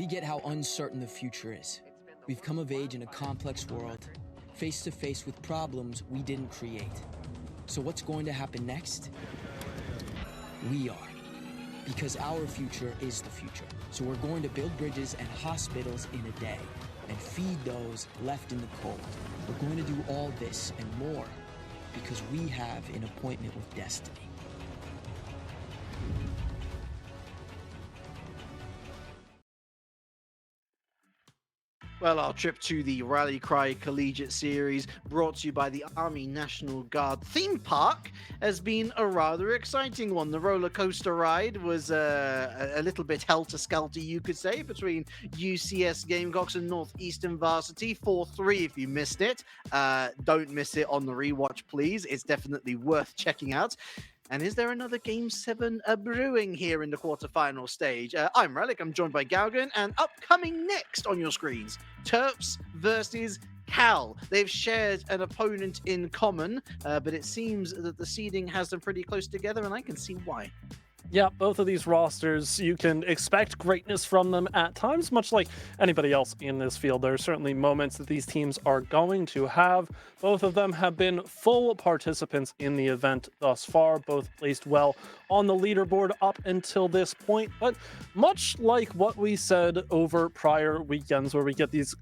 We get how uncertain the future is. We've come of age in a complex world, face to face with problems we didn't create. So what's going to happen next? We are. Because our future is the future. So we're going to build bridges and hospitals in a day and feed those left in the cold. We're going to do all this and more because we have an appointment with destiny. Well, our trip to the Rally Cry Collegiate Series, brought to you by the Army National Guard theme park, has been a rather exciting one. The roller coaster ride was a little bit helter-skelter, you could say, between UCS Gamecocks and Northeastern Varsity. 4-3 if you missed it. Don't miss it on the rewatch, please. It's definitely worth checking out. And is there another Game 7 brewing here in the quarterfinal stage? I'm Relic, I'm joined by Galgan, and upcoming next on your screens, Terps versus Cal. They've shared an opponent in common, but it seems that the seeding has them pretty close together, and I can see why. Yeah, both of these rosters, you can expect greatness from them at times, much like anybody else in this field. There are certainly moments that these teams are going to have. Both of them have been full participants in the event thus far, both placed well on the leaderboard up until this point. But much like what we said over prior weekends, where we get these,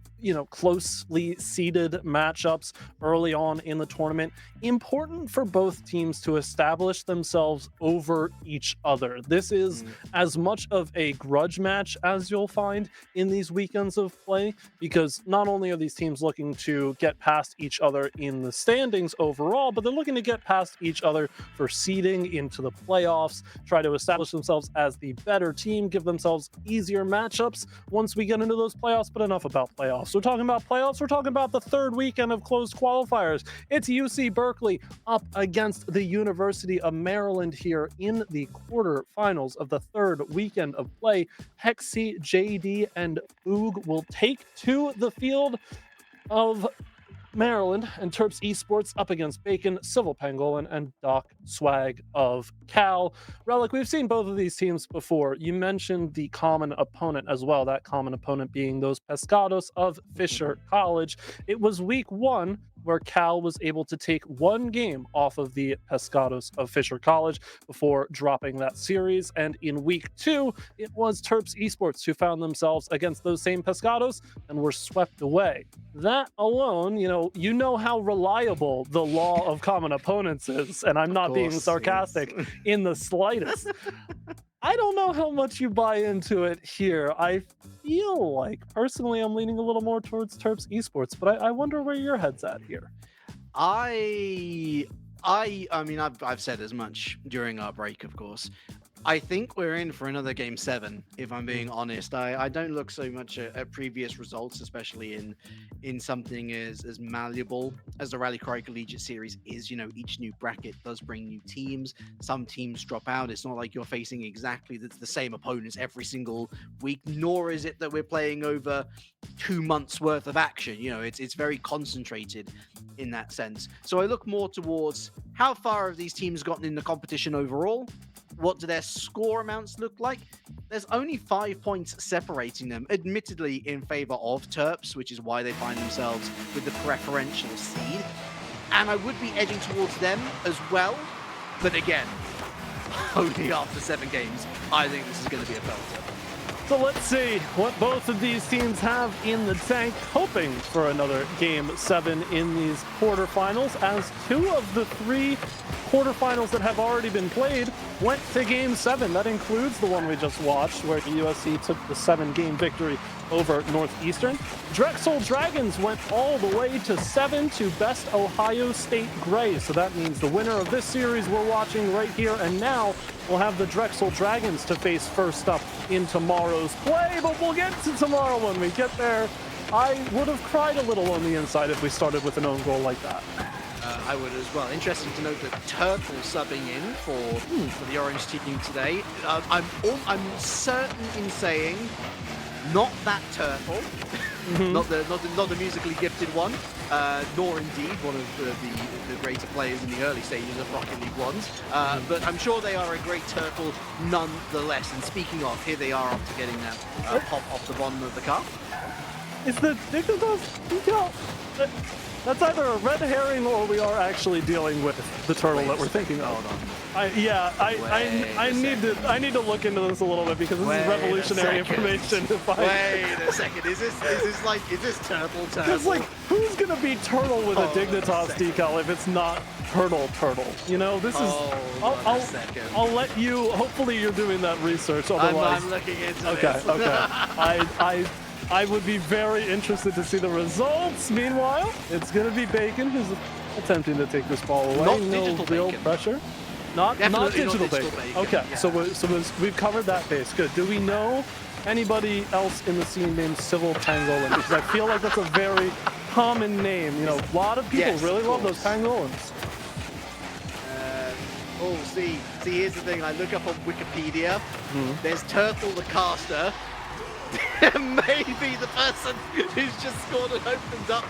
closely seeded matchups early on in the tournament, important for both teams to establish themselves over each other. This is as much of a grudge match as you'll find in these weekends of play, because not only are these teams looking to get past each other in the standings overall, but they're looking to get past each other for seeding into the playoffs, try to establish themselves as the better team, give themselves easier matchups once we get into those playoffs. But enough about playoffs. We're talking about playoffs. We're talking about the third weekend of closed qualifiers. It's UC Berkeley up against the University of Maryland here in the quarterfinals of the third weekend of play. Hexy, JD, and Oog will take to the field of Maryland, and Terps Esports up against Bacon, Civil Pangolin, and Doc Swag of Cal. Relic, we've seen both of these teams before. You mentioned the common opponent as well, that common opponent being those Pescados of Fisher College. It was week 1 where Cal was able to take one game off of the Pescados of Fisher College before dropping that series. And in week 2, it was Terps Esports who found themselves against those same Pescados and were swept away. That alone, you know how reliable the law of common opponents is, and I'm not being sarcastic in the slightest. I don't know how much you buy into it here. I feel like, personally, I'm leaning a little more towards Terps Esports, but I wonder where your head's at here. I mean, I've said as much during our break, of course. I think we're in for another Game 7, if I'm being honest. I don't look so much at previous results, especially in something as malleable as the Rally Cry Collegiate Series is. Each new bracket does bring new teams. Some teams drop out. It's not like you're facing exactly the same opponents every single week, nor is it that we're playing over 2 months worth of action. It's very concentrated in that sense. So I look more towards how far have these teams gotten in the competition overall. What do their score amounts look like? There's only 5 points separating them, admittedly in favor of Terps, which is why they find themselves with the preferential seed. And I would be edging towards them as well. But again, only after 7 games, I think this is going to be a belter. So let's see what both of these teams have in the tank, hoping for another Game 7 in these quarterfinals, as 2 of the 3 quarterfinals that have already been played went to Game 7. That includes the one we just watched, where USC took the 7-game victory over Northeastern. Drexel Dragons went all the way to 7 to best Ohio State Gray. So that means the winner of this series we're watching right here and now will have the Drexel Dragons to face first up in tomorrow's play. But we'll get to tomorrow when we get there. I would have cried a little on the inside if we started with an own goal like that. I would as well. Interesting to note that Turtle subbing in for the Orange team today. I'm certain in saying not that Turtle, not the musically gifted one. nor indeed one of the greater players in the early stages of Rocket League ones. But I'm sure they are a great turtle nonetheless. And speaking of, here they are after getting that pop off the bottom of the car. Is the Dignitas decal? That's either a red herring or we are actually dealing with the turtle that we're thinking of. Hold on. I need to look into this a little bit because this is revolutionary information. Wait a second, is this turtle? Because like, who's gonna be turtle with a Dignitas decal if it's not turtle? You know, this is. I'll let you. Hopefully, you're doing that research. Otherwise, I'm looking into this. Okay. I would be very interested to see the results. Meanwhile, it's going to be Bacon who's attempting to take this ball away. Not no digital real bacon. pressure. Not digital bacon. Okay, yeah. so we've covered that base. Good. Do we know anybody else in the scene named Civil Pangolin? Because I feel like that's a very common name. You know, a lot of people really love those pangolins. See, here's the thing. I look up on Wikipedia. There's Turtle the caster. Maybe the person who's just scored and opened up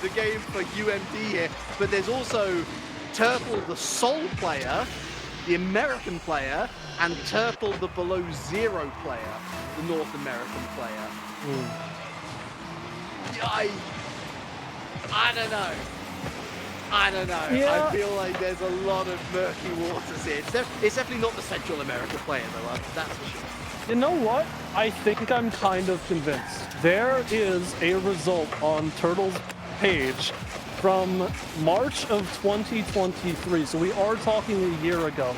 the game for UMD here. But there's also Turtle the Soul player, the American player, and Turtle the Below Zero player, the North American player. I don't know. Yeah. I feel like there's a lot of murky waters here. It's definitely not the Central American player, though. That's for sure. You know what? I think I'm kind of convinced. There is a result on Turtle's page from March of 2023. So we are talking a year ago.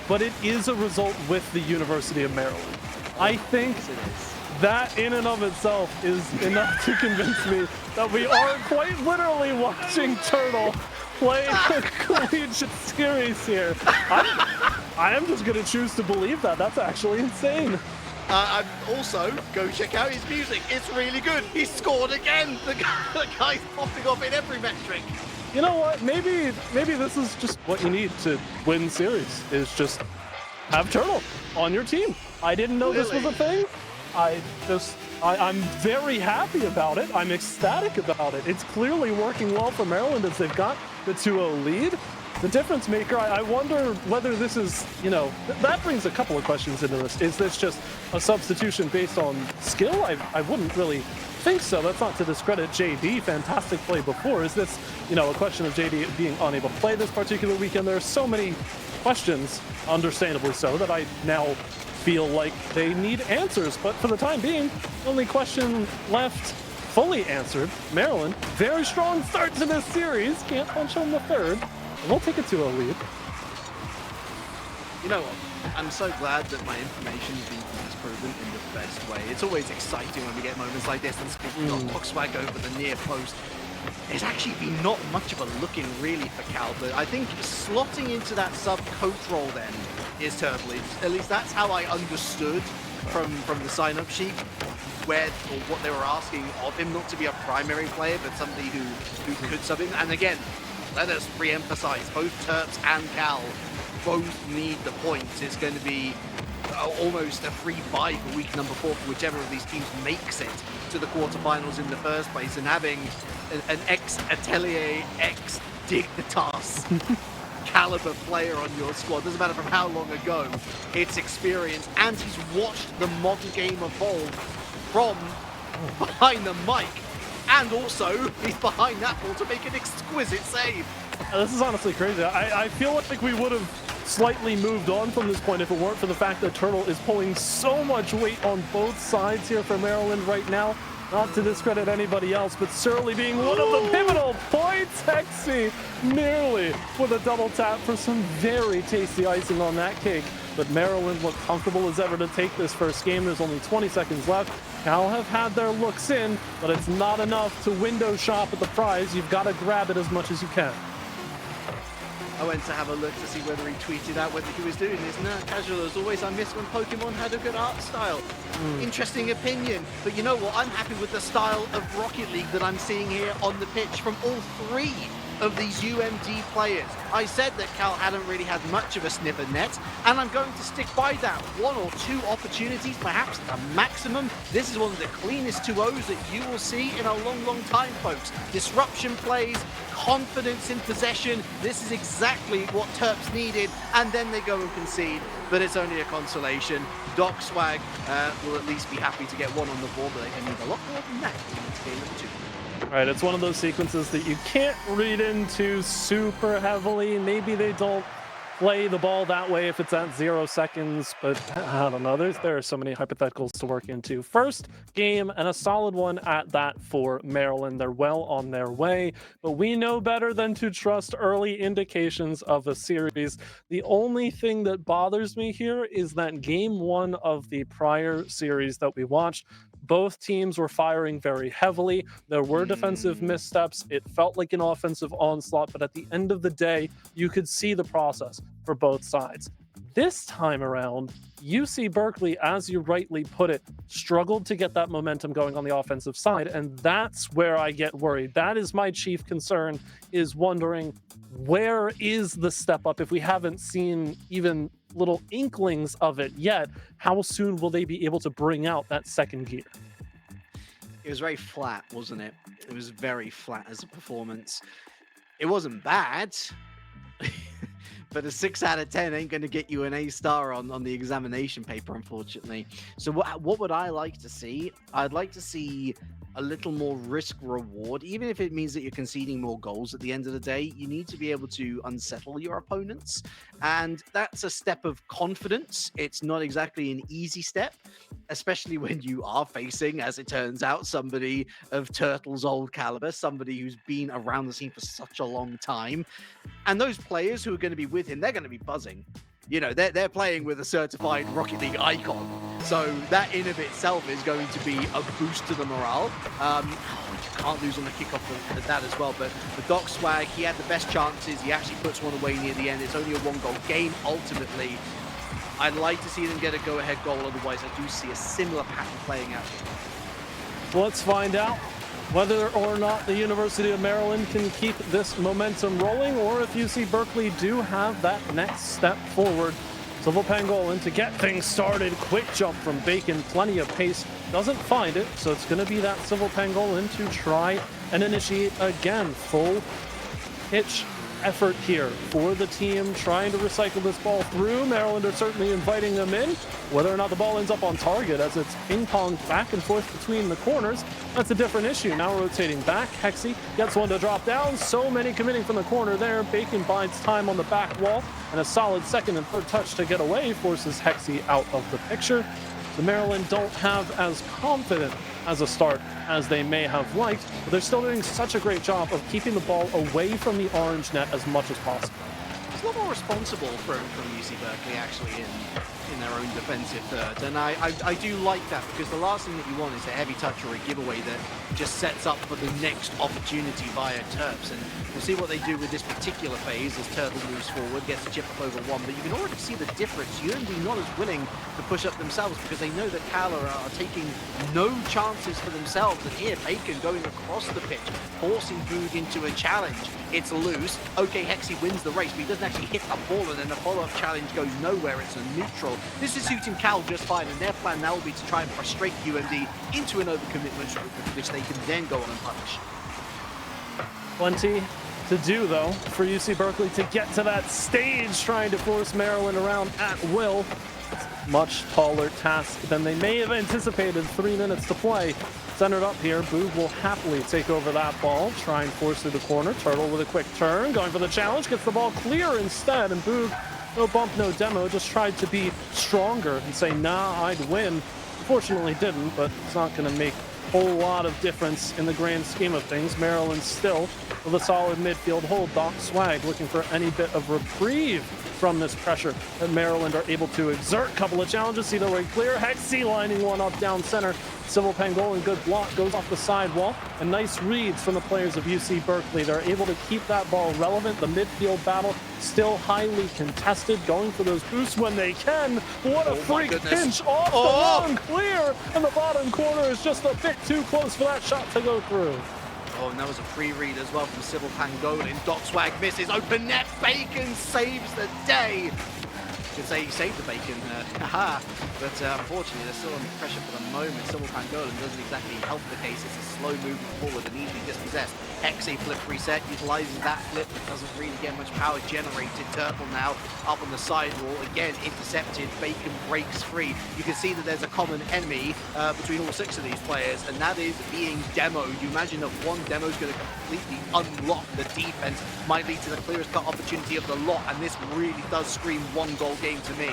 But it is a result with the University of Maryland. I think that in and of itself is enough to convince me that we are quite literally watching Turtle play the Collegiate series here. I am just going to choose to believe that. That's actually insane. I'm also, go check out his music. It's really good. He scored again. The guy's popping off in every metric. You know what? Maybe this is just what you need to win series, is just have Turtle on your team. I didn't know this was a thing. I'm very happy about it. I'm ecstatic about it. It's clearly working well for Maryland as they've got the 2-0 lead. The difference maker, I wonder whether this is, you know, that brings a couple of questions into this. Is this just a substitution based on skill? I wouldn't really think so. That's not to discredit JD. Fantastic play before. Is this, you know, a question of JD being unable to play this particular weekend? There are so many questions, understandably so, that I now feel like they need answers. But for the time being, the only question left fully answered. Maryland, very strong start to this series. Can't punch on the third. We'll take a 2-0 lead. You know what? I'm so glad that my information is being disproven in the best way. It's always exciting when we get moments like this. And speaking of Boxwag over the near post, there's actually been not much of a look-in really for Cal, but I think slotting into that sub-coach role then is Turtle. At least that's how I understood from the sign-up sheet, or what they were asking of him, not to be a primary player, but somebody who could sub in. And again, let us re-emphasize, both Terps and Cal both need the points. It's going to be almost a free buy for week number 4 for whichever of these teams makes it to the quarterfinals in the first place. And having an ex-Atelier, ex-Dignitas caliber player on your squad, doesn't matter from how long ago, it's experience. And he's watched the modern game evolve from behind the mic. And also, he's behind that ball to make an exquisite save. This is honestly crazy. I feel like we would have slightly moved on from this point if it weren't for the fact that Turtle is pulling so much weight on both sides here for Maryland right now. Not to discredit anybody else, but certainly being one of the pivotal points. Hexy nearly with a double tap for some very tasty icing on that cake. But Maryland look comfortable as ever to take this first game. There's only 20 seconds left. Cal have had their looks in, but it's not enough to window shop at the prize. You've got to grab it as much as you can. I went to have a look to see whether he tweeted out whether he was doing this. No, casual as always. I miss when Pokemon had a good art style. Interesting opinion. But you know what? I'm happy with the style of Rocket League that I'm seeing here on the pitch from all 3 of these UMD players. I said that Cal hadn't really had much of a sniff at net, and I'm going to stick by that. 1 or 2 opportunities, perhaps the maximum, This is one of the cleanest 2-0s that you will see in a long, long time, folks. Disruption plays, confidence in possession. This is exactly what Terps needed, and then they go and concede, but it's only a consolation. Doc Swag will at least be happy to get one on the board, but they need a lot more than that in game number 2. Right, it's one of those sequences that you can't read into super heavily. Maybe they don't play the ball that way if it's at 0 seconds, but I don't know. There are so many hypotheticals to work into. First game, and a solid one at that for Maryland. They're well on their way, but we know better than to trust early indications of a series. The only thing that bothers me here is that game 1 of the prior series that we watched, both teams were firing very heavily. There were defensive missteps. It felt like an offensive onslaught, but at the end of the day, you could see the process for both sides. This time around, UC Berkeley, as you rightly put it, struggled to get that momentum going on the offensive side, and that's where I get worried. That is my chief concern, is wondering, where is the step up if we haven't seen even little inklings of it yet? How soon will they be able to bring out that second gear? It was very flat, wasn't it? It was very flat as a performance. It wasn't bad, but a 6 out of 10 ain't going to get you an A star on the examination paper, unfortunately. So what would I like to see? I'd like to see a little more risk reward, even if it means that you're conceding more goals at the end of the day. You need to be able to unsettle your opponents, and that's a step of confidence. It's not exactly an easy step, especially when you are facing, as it turns out, somebody of Turtle's old caliber, somebody who's been around the scene for such a long time. And those players who are going to be with him, they're going to be buzzing. You know, they're playing with a certified Rocket League icon. So that in of itself is going to be a boost to the morale. You can't lose on the kickoff for that as well. But the Doc Swag, he had the best chances. He actually puts one away near the end. It's only a 1-goal game ultimately. I'd like to see them get a go-ahead goal. Otherwise, I do see a similar pattern playing out. Let's find out whether or not the University of Maryland can keep this momentum rolling, or if UC Berkeley do have that next step forward. Civil Pangolin to get things started. Quick jump from Bacon, plenty of pace. Doesn't find it, so it's going to be that Civil Pangolin to try and initiate again. Full pitch effort here for the team, trying to recycle this ball through. Maryland are certainly inviting them in. Whether or not the ball ends up on target as it's ping-ponged back and forth between the corners, that's a different issue. Now rotating back, Hexy gets one to drop down. So many committing from the corner there. Bacon bides time on the back wall, and a solid second and third touch to get away forces Hexy out of the picture. So Maryland don't have as confident as a start as they may have liked, but they're still doing such a great job of keeping the ball away from the orange net as much as possible. It's a lot more responsible from UC Berkeley, actually, in their own defensive third. And I do like that, because the last thing that you want is a heavy touch or a giveaway that just sets up for the next opportunity via Terps. And we'll see what they do with this particular phase as Turtle moves forward, gets a chip up over 1. But you can already see the difference. UMD not as willing to push up themselves, because they know that Cala are taking no chances for themselves. And here, Bacon going across the pitch, forcing Boog into a challenge. It's loose. Okay, Hexy wins the race, but he doesn't actually hit the ball, and then the follow-up challenge goes nowhere. It's a neutral. This is suiting Cal just fine, and their plan now will be to try and frustrate UMD into an overcommitment, which they can then go on and punish. Plenty to do, though, for UC Berkeley to get to that stage, trying to force Maryland around at will. Much taller task than they may have anticipated. 3 minutes to play. Centered up here, Boog will happily take over that ball, try and force through the corner. Turtle with a quick turn, going for the challenge, gets the ball clear instead, and Boog, no bump, no demo, just tried to be stronger and say, nah, I'd win. Unfortunately didn't, but it's not going to make a whole lot of difference in the grand scheme of things. Maryland still with a solid midfield hold. Doc Swag looking for any bit of reprieve from this pressure that Maryland are able to exert. Couple of challenges, see their way clear. Hexy lining one up down center. Civil Pangolin, good block, goes off the sidewall. And nice reads from the players of UC Berkeley. They're able to keep that ball relevant. The midfield battle still highly contested, going for those boosts when they can. What a freak pinch off the long clear. And the bottom corner is just a bit too close for that shot to go through. Oh, and that was a pre-read as well from Civil Pangolin. Doc Swag misses, open net, Bacon saves the day. Should say he saved the bacon, but unfortunately they're still under pressure for the moment. Civil Pangolin doesn't exactly help the case. It's a slow moving forward and easily dispossessed. Hexe flip reset, utilizes that flip, but doesn't really get much power generated. Turtle now up on the sidewall, again intercepted. Bacon breaks free. You can see that there's a common enemy between all 6 of these players, and that is being demoed. You imagine that one demo is going to completely unlock the defense, might lead to the clearest cut opportunity of the lot, and this really does scream 1-goal game to me.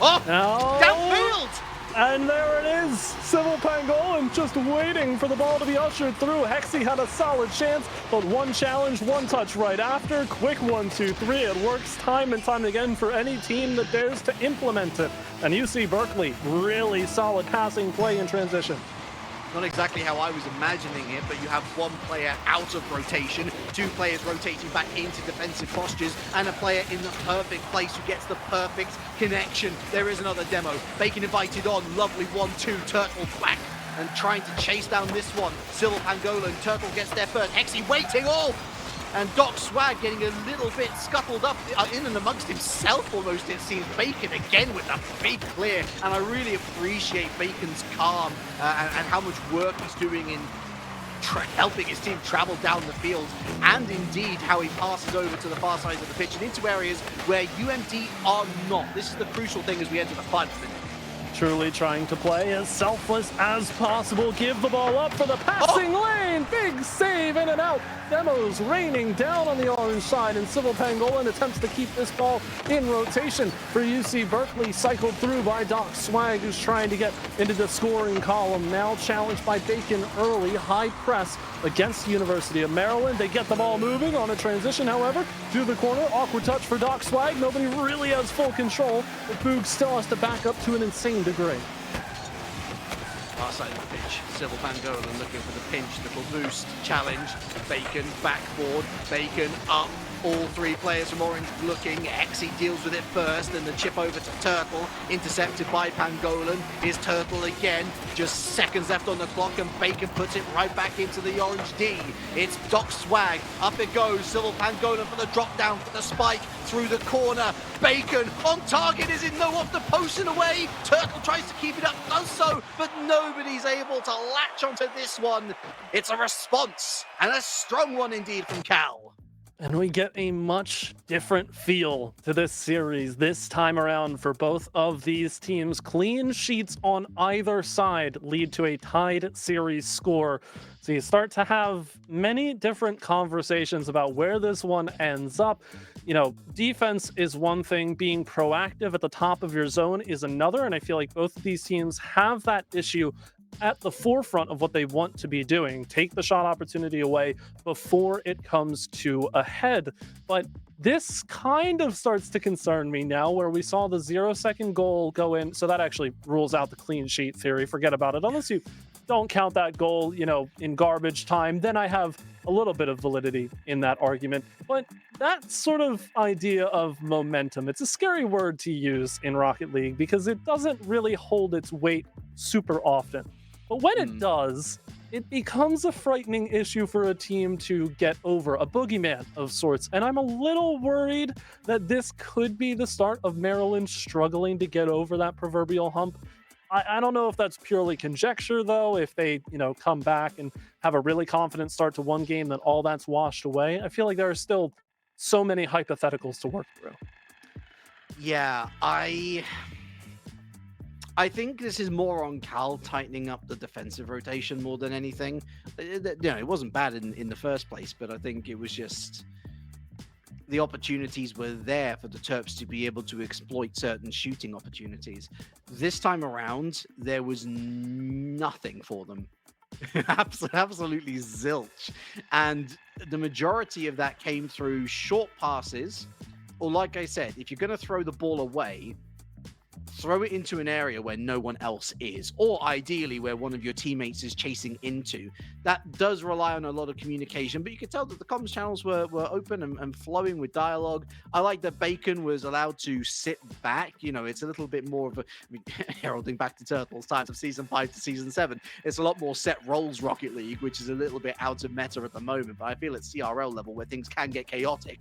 Oh, downfield! And there it is, Civil Pangolin just waiting for the ball to be ushered through. Hexy had a solid chance, but one challenge, one touch right after. Quick 1-2-3, it works time and time again for any team that dares to implement it. And UC Berkeley, really solid passing play in transition. Not exactly how I was imagining it, but you have one player out of rotation, 2 players rotating back into defensive postures, and a player in the perfect place who gets the perfect connection. There is another demo. Bacon invited on, lovely 1-2, Turtle whack, and trying to chase down this one. Civil Pangolin, Turtle gets there first, Hexy waiting, and Doc Swag getting a little bit scuttled up in and amongst himself almost, it seems. Bacon again with a big clear, and I really appreciate Bacon's calm and how much work he's doing in helping his team travel down the field, and indeed how he passes over to the far side of the pitch and into areas where UMD are not. This is the crucial thing as we enter the 5th minute. Truly trying to play as selfless as possible. Give the ball up for the passing lane. Big save in and out. Demos raining down on the orange side, and Civil Pangolin attempts to keep this ball in rotation for UC Berkeley. Cycled through by Doc Swag, who's trying to get into the scoring column. Now challenged by Bacon early. High press against the University of Maryland. They get the ball moving on a transition, however, to the corner. Awkward touch for Doc Swag. Nobody really has full control, but Boog still has to back up to an insane degree. Far side of the pitch, Civil Pangolin looking for the pinch, little boost, challenge, Bacon, backboard, Bacon up, all 3 players from Orange looking, Hexy deals with it first, and the chip over to Turtle, intercepted by Pangolin, is Turtle again, just seconds left on the clock, and Bacon puts it right back into the Orange D. It's Doc Swag, up it goes, Civil Pangolin for the drop down, for the spike, through the corner, Bacon on target, is it no off the post and away? Turtle tries to keep it up, does so, but nobody's able to latch onto this one. It's a response, and a strong one indeed from Cal. And we get a much different feel to this series this time around for both of these teams. Clean sheets on either side lead to a tied series score. So you start to have many different conversations about where this one ends up. You know, defense is one thing, being proactive at the top of your zone is another, and I feel like both of these teams have that issue at the forefront of what they want to be doing. Take the shot opportunity away before it comes to a head. But this kind of starts to concern me now, where we saw the 0-second goal go in. So that actually rules out the clean sheet theory. Forget about it. Unless you don't count that goal, you know, in garbage time, then I have a little bit of validity in that argument. But that sort of idea of momentum, it's a scary word to use in Rocket League because it doesn't really hold its weight super often. But when it does, it becomes a frightening issue for a team to get over, a boogeyman of sorts. And I'm a little worried that this could be the start of Maryland struggling to get over that proverbial hump. I don't know if that's purely conjecture, though, if they, you know, come back and have a really confident start to one game, then all that's washed away. I feel like there are still so many hypotheticals to work through. Yeah, I think this is more on Cal tightening up the defensive rotation more than anything. You know, it wasn't bad in the first place, but I think it was just the opportunities were there for the Terps to be able to exploit certain shooting opportunities. This time around, there was nothing for them. Absolutely zilch. And the majority of that came through short passes, or like I said, if you're going to throw the ball away, throw it into an area where no one else is, or ideally where one of your teammates is chasing into. That does rely on a lot of communication, but you could tell that the comms channels were open and flowing with dialogue. I like that Bacon was allowed to sit back. You know, it's a little bit more of a, I mean, heralding back to Turtles times of season 5 to season 7. It's a lot more set roles Rocket League, which is a little bit out of meta at the moment, but I feel at CRL level where things can get chaotic,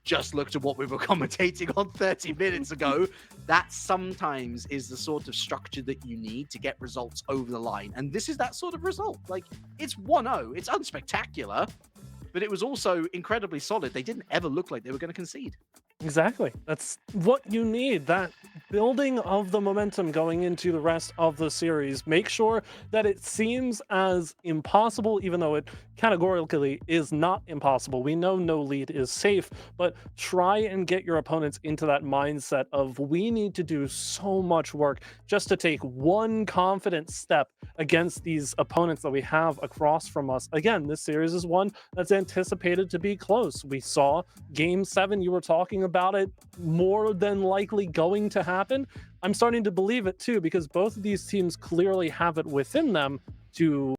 just looked at what we were commentating on 30 minutes ago. That sometimes is the sort of structure that you need to get results over the line. And this is that sort of result. Like, it's 1-0. It's unspectacular, but it was also incredibly solid. They didn't ever look like they were going to concede. Exactly. That's what you need. That building of the momentum going into the rest of the series. Make sure that it seems as impossible, even though it categorically is not impossible. We know no lead is safe, but try and get your opponents into that mindset of we need to do so much work just to take one confident step against these opponents that we have across from us. Again, this series is one that's anticipated to be close. We saw Game 7, you were talking about it more than likely going to happen. I'm starting to believe it too, because both of these teams clearly have it within them to,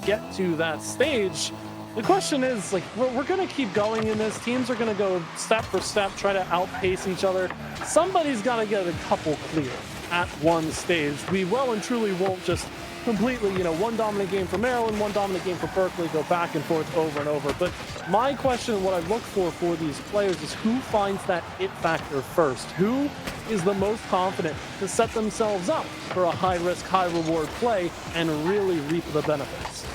get to that stage. The question is, like, we're going to keep going in this. Teams are going to go step for step, try to outpace each other. Somebody's got to get a couple clear at one stage. We well and truly won't just completely, one dominant game for Maryland, one dominant game for Berkeley, go back and forth over and over. But my question, what I look for these players is who finds that it factor first? Who is the most confident to set themselves up for a high-risk, high-reward play and really reap the benefits?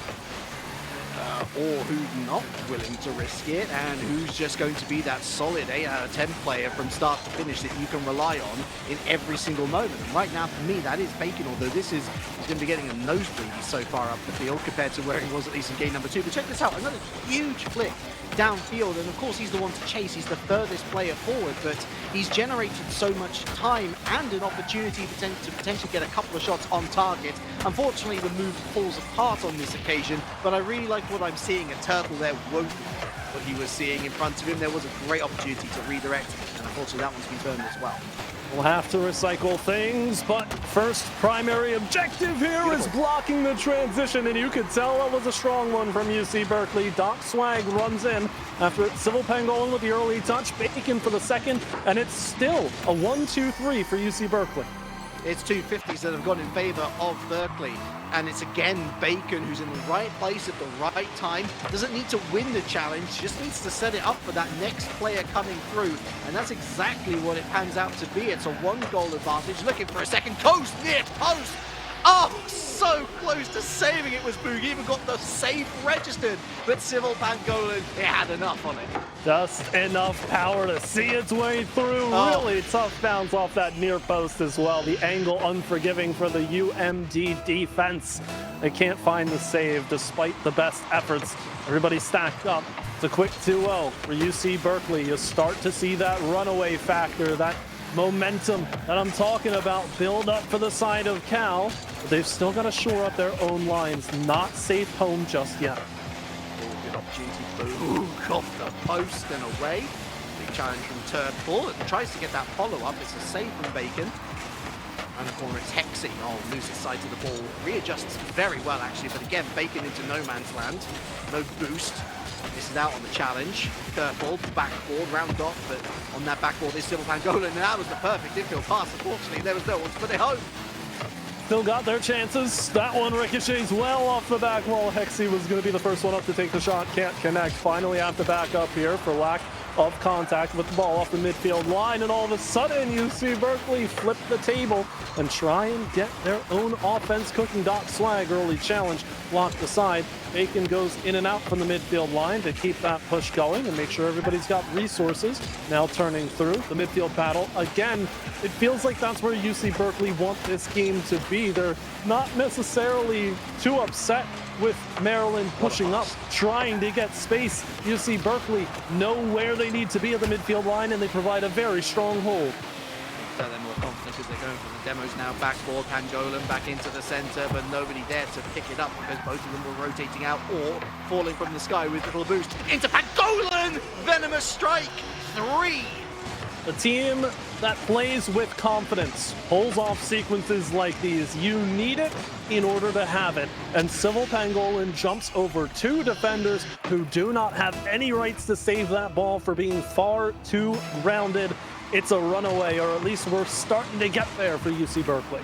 Or who's not willing to risk it, and who's just going to be that solid 8 out of 10 player from start to finish that you can rely on in every single moment. And right now, for me, that is Bacon, although this is going to be getting a nosebleed. He's so far up the field compared to where he was at least in game number 2. But check this out, another huge flick downfield, and of course he's the one to chase. He's the furthest player forward, but he's generated so much time and an opportunity to potentially get a couple of shots on target. Unfortunately, the move falls apart on this occasion, but I really like what I'm seeing. A turtle there won't be what he was seeing in front of him. There was a great opportunity to redirect, and unfortunately that one's been burned as well. We'll have to recycle things, but first primary objective here is blocking the transition, and you could tell that was a strong one from UC Berkeley. Doc Swag runs in after it. Civil Pangolin with the early touch, Bacon for the second, and it's still a 1-2-3 for UC Berkeley. It's 250s that have gone in favor of Berkeley. And it's again Bacon who's in the right place at the right time. Doesn't need to win the challenge, just needs to set it up for that next player coming through. And that's exactly what it pans out to be. It's a 1-goal advantage. Looking for a second. Coast near post. Oh, so close to saving it was Boog. Even got the save registered. But Civil Pangolin, it had enough on it. Just enough power to see its way through. Really tough bounce off that near post as well. The angle unforgiving for the UMD defense. They can't find the save despite the best efforts. Everybody stacked up. It's a quick 2-0 for UC Berkeley. You start to see that runaway factor, that momentum that I'm talking about build up for the side of Cal, but they've still got to shore up their own lines. Not safe home just yet. Good opportunity. Boog off the post and away. Big challenge from Turtle. It tries to get that follow-up. It's a save from Bacon. Around the corner, it's Hexy. Oh, loses sight of the ball. Readjusts very well, actually, but again, Bacon into no man's land. No boost. This is out on the challenge. Turtle, backboard, round off, but on that backboard is Civil Pangolin, and that was the perfect infield pass. Unfortunately, there was no one to put it home. Still got their chances. That one ricochets well off the back wall. Hexy was going to be the first one up to take the shot. Can't connect. Finally have to back up here for lack of contact with the ball off the midfield line, and all of a sudden UC Berkeley flip the table and try and get their own offense cooking. Doc Swag early challenge blocked aside. Bacon goes in and out from the midfield line to keep that push going and make sure everybody's got resources. Now turning through the midfield battle again. It feels like that's where UC Berkeley want this game to be. They're not necessarily too upset with Maryland pushing up, trying to get space. UC Berkeley know where they need to be at the midfield line, and they provide a very strong hold. So they're more confident because they're going for the demos now. Backboard, Pangolin back into the center, but nobody there to pick it up because both of them were rotating out or falling from the sky with little boost. Into Pangolin! Venomous strike! 3! A team that plays with confidence pulls off sequences like these. You need it in order to have it. And Civil Pangolin jumps over 2 defenders who do not have any rights to save that ball for being far too grounded. It's a runaway, or at least we're starting to get there for UC Berkeley.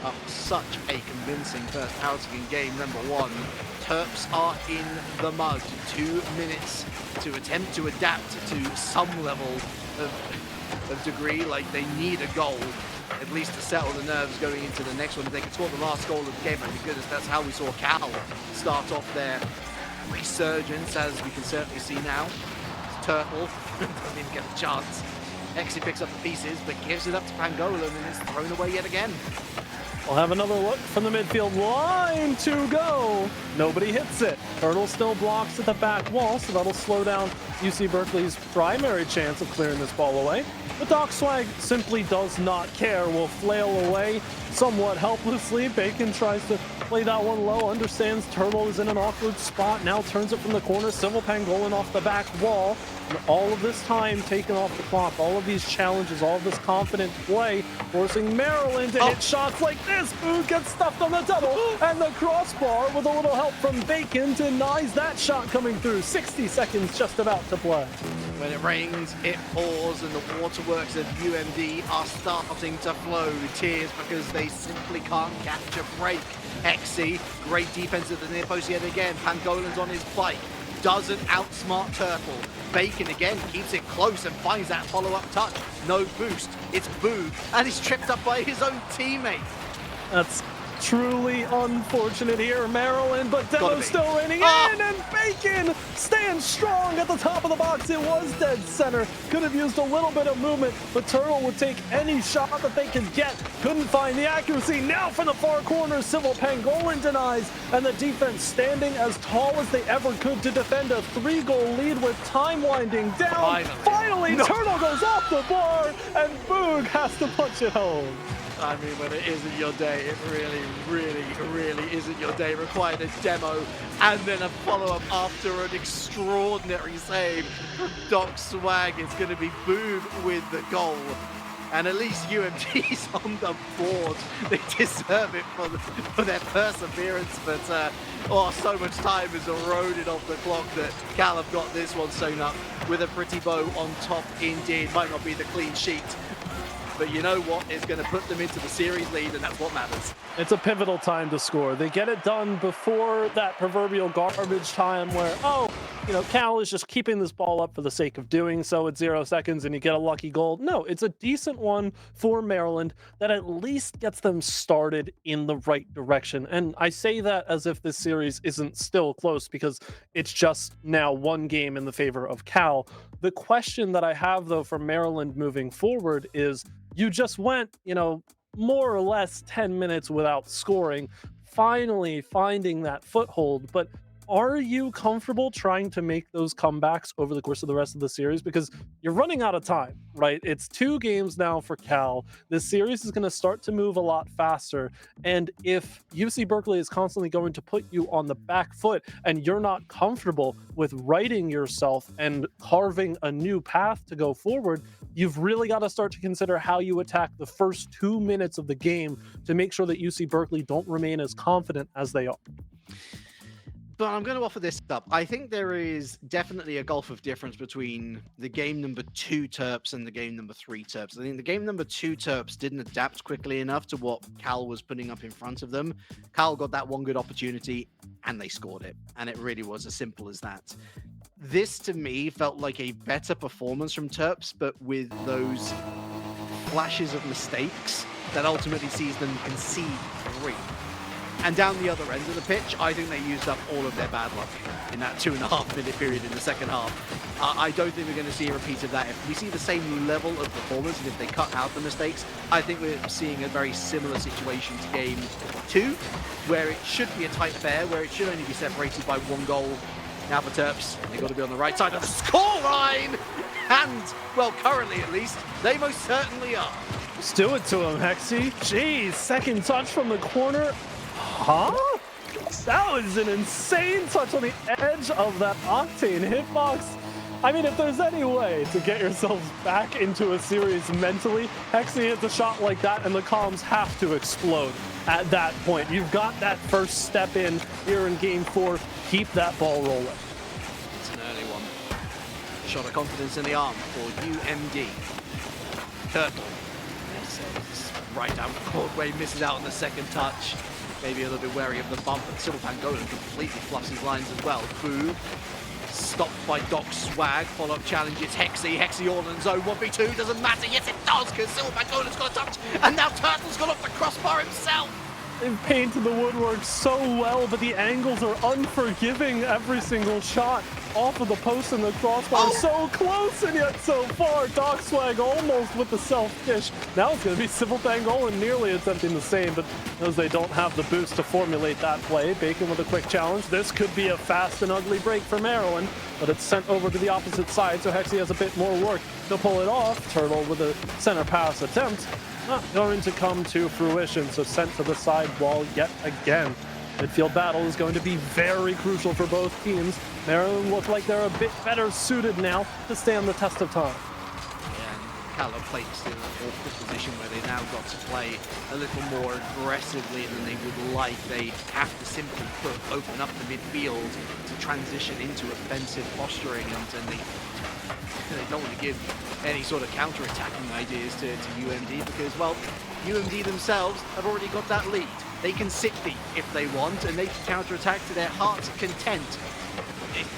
up such a convincing first outing in game number 1. Terps are in the mud. 2 minutes to attempt to adapt to some level of degree. Like, they need a goal, at least to settle the nerves going into the next one. If they can score the last goal of the game, my goodness, that's how we saw Cal start off their resurgence, as we can certainly see now. Turtle doesn't even get a chance. Exy picks up the pieces, but gives it up to Pangolin, and it's thrown away yet again. We'll have another look from the midfield line to go. Nobody hits it. Turtle still blocks at the back wall, so that'll slow down UC Berkeley's primary chance of clearing this ball away. But Doc Swag simply does not care. Will flail away somewhat helplessly. Bacon tries to play that one low, understands Turtle is in an awkward spot, now turns it from the corner. Civil Pangolin off the back wall. And all of this time taken off the clock, all of these challenges, all of this confident play, forcing Maryland to hit shots like this. Boog gets stuffed on the double, and the crossbar, with a little help from Bacon, denies that shot coming through. 60 seconds just about to play. When it rains, it pours, and the waterworks of UMD are starting to flow. Tears because they simply can't catch a break. Exy, great defense at the near post yet again. Pangolin's on his bike, doesn't outsmart Turtle. Bacon again keeps it close and finds that follow-up touch. No boost, it's Boog, and he's tripped up by his own teammate. That's truly unfortunate here, Maryland, but Demo still raining in, and Bacon stands strong at the top of the box. It was dead center. Could have used a little bit of movement, but Turtle would take any shot that they could get. Couldn't find the accuracy. Now from the far corner, Civil Pangolin denies, and the defense standing as tall as they ever could to defend a 3-goal lead with time winding down. Finally, Turtle goes off the bar, and Boog has to punch it home. I mean, when it isn't your day, it really, really, really isn't your day. Required a demo and then a follow-up after an extraordinary save from Doc Swag. It's going to be Boog with the goal. And at least UMD's on the board. They deserve it for their perseverance. But, so much time is eroded off the clock that Cal have got this one sewn up with a pretty bow on top indeed. Might not be the clean sheet, but you know what? It's going to put them into the series lead, and that's what matters. It's a pivotal time to score. They get it done before that proverbial garbage time where, Cal is just keeping this ball up for the sake of doing so at 0 seconds and you get a lucky goal. No, it's a decent one for Maryland that at least gets them started in the right direction. And I say that as if this series isn't still close, because it's just now one game in the favor of Cal. The question that I have, though, for Maryland moving forward is, you just went, more or less 10 minutes without scoring, finally finding that foothold. But are you comfortable trying to make those comebacks over the course of the rest of the series? Because you're running out of time, right? It's 2 games now for Cal. This series is going to start to move a lot faster. And if UC Berkeley is constantly going to put you on the back foot and you're not comfortable with righting yourself and carving a new path to go forward, you've really got to start to consider how you attack the first 2 minutes of the game to make sure that UC Berkeley don't remain as confident as they are. But I'm going to offer this up. I think there is definitely a gulf of difference between the game number 2 Terps and the game number 3 Terps. I think the game number 2 Terps didn't adapt quickly enough to what Cal was putting up in front of them. Cal got that one good opportunity and they scored it. And it really was as simple as that. This, to me, felt like a better performance from Terps, but with those flashes of mistakes that ultimately sees them concede 3. And down the other end of the pitch, I think they used up all of their bad luck in that 2.5-minute period in the second half. I don't think we're going to see a repeat of that. If we see the same level of performance and if they cut out the mistakes, I think we're seeing a very similar situation to game 2, where it should be a tight affair, where it should only be separated by 1 goal. Now for Terps, they've got to be on the right side of the scoreline. And, well, currently at least, they most certainly are. Just do it to him, Hexy. Jeez, second touch from the corner. Huh? That was an insane touch on the edge of that Octane hitbox. I mean, if there's any way to get yourselves back into a series mentally, Hexy hits a shot like that and the comms have to explode at that point. You've got that first step in here in game 4. Keep that ball rolling. It's an early one. Shot of confidence in the arm for UMD. Turtle. right down the courtway, misses out on the second touch. Maybe a little bit wary of the bump, but Civil Pangolin completely fluffs his lines as well. Boog, stopped by Doc Swag, follow-up challenge, it's Hexy all in zone, 1v2, doesn't matter, yes it does, because Civil Pangolin's got a touch, and now Turtle's got off the crossbar himself! They've painted the woodwork so well, but the angles are unforgiving. Every single shot off of the post and the crossbar. So close and yet so far. Doc Swag almost with the self-dish. Now it's going to be Civil Pangolin nearly attempting the same, but as they don't have the boost to formulate that play, Bacon with a quick challenge. This could be a fast and ugly break for Maryland, but it's sent over to the opposite side, so Hexy has a bit more work to pull it off. Turtle with a center pass attempt. Not going to come to fruition, so sent to the sidewall yet again. Midfield battle is going to be very crucial for both teams. Maryland look like they're a bit better suited now to stand the test of time. Yeah, and Callow placed in an awkward position where they now got to play a little more aggressively than they would like. They have to simply open up the midfield to transition into offensive posturing, and they don't want to give any sort of counter-attacking ideas to UMD because, well, UMD themselves have already got that lead. They can sit deep if they want, and they can counter-attack to their heart's content.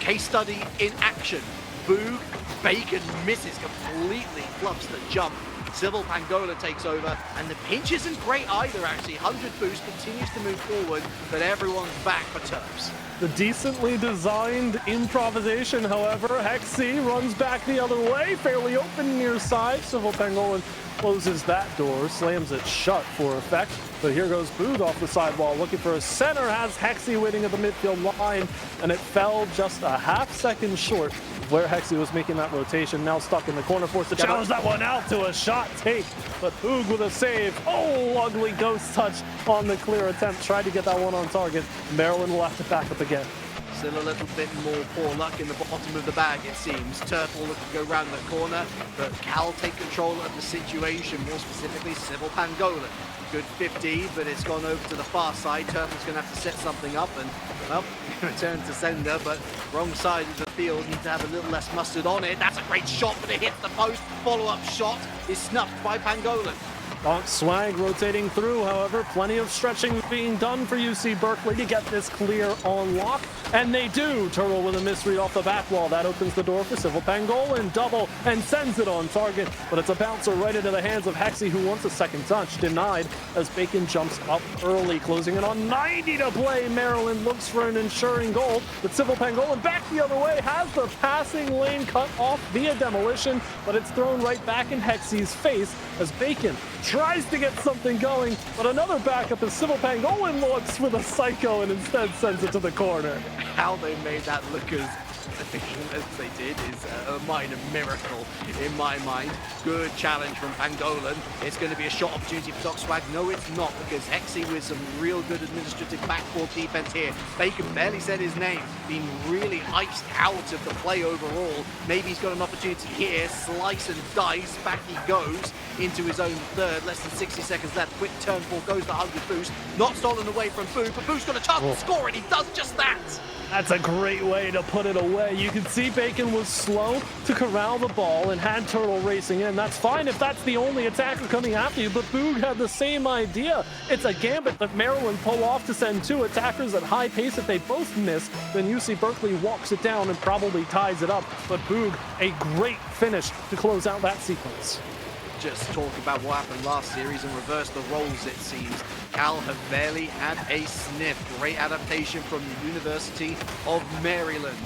Case study in action. Boog, Bacon misses, completely fluffs the jump. Civil Pangolin takes over, and the pinch isn't great either, actually. 100 boost continues to move forward, but everyone's back for Terps. The decently designed improvisation, however, Hexy runs back the other way, fairly open near side. Civil Pangolin closes that door, slams it shut for effect. But here goes Boog off the sidewall, looking for a center, has Hexy waiting at the midfield line, and it fell just a half second short of where Hexy was making that rotation. Now stuck in the corner, forced to challenge that one out to a shot take, but Boog with a save. Oh, ugly ghost touch on the clear attempt. Tried to get that one on target. Maryland will have to back up again. Still a little bit more poor luck in the bottom of the bag, it seems. Turtle looking to go round the corner, but Cal take control of the situation, more specifically Civil Pangolin. Good 50, but it's gone over to the far side. Turtle's going to have to set something up and, well, return to sender, but wrong side of the field. Need to have a little less mustard on it. That's a great shot, but it hits the post. Follow-up shot is snuffed by Pangolin. Doc Swag rotating through, however, plenty of stretching being done for UC Berkeley to get this clear on lock, and they do. Turtle with a misread off the back wall. That opens the door for Civil Pangolin. Double and sends it on target, but it's a bouncer right into the hands of Hexy, who wants a second touch. Denied as Bacon jumps up early, closing in on 90 to play. Maryland looks for an ensuring goal, but Civil Pangolin back the other way, has the passing lane cut off via demolition, but it's thrown right back in Hexy's face as Bacon tries to get something going, but another backup as Civil Pangolin looks for the psycho and instead sends it to the corner. How they made that look as efficient as they did is a minor miracle in my mind. Good challenge from Pangolin. It's going to be a shot opportunity for Doc Swag. No, it's not, because Hexy with some real good administrative backboard defense here. Bacon barely said his name, being really iced out of the play overall. Maybe he's got an opportunity here. Slice and dice. Back he goes into his own third. Less than 60 seconds left. Quick turn ball goes the 100 boost. Not stolen away from Boog, but Boog's got a chance to score, and he does just that. That's a great way to put it away. You can see Bacon was slow to corral the ball and had Turtle racing in. That's fine if that's the only attacker coming after you, but Boog had the same idea. It's a gambit that Maryland pull off to send two attackers at high pace. If they both miss, then UC Berkeley walks it down and probably ties it up. But Boog, a great finish to close out that sequence. Just talk about what happened last series and reverse the roles, it seems. Cal have barely had a sniff. Great adaptation from the University of Maryland.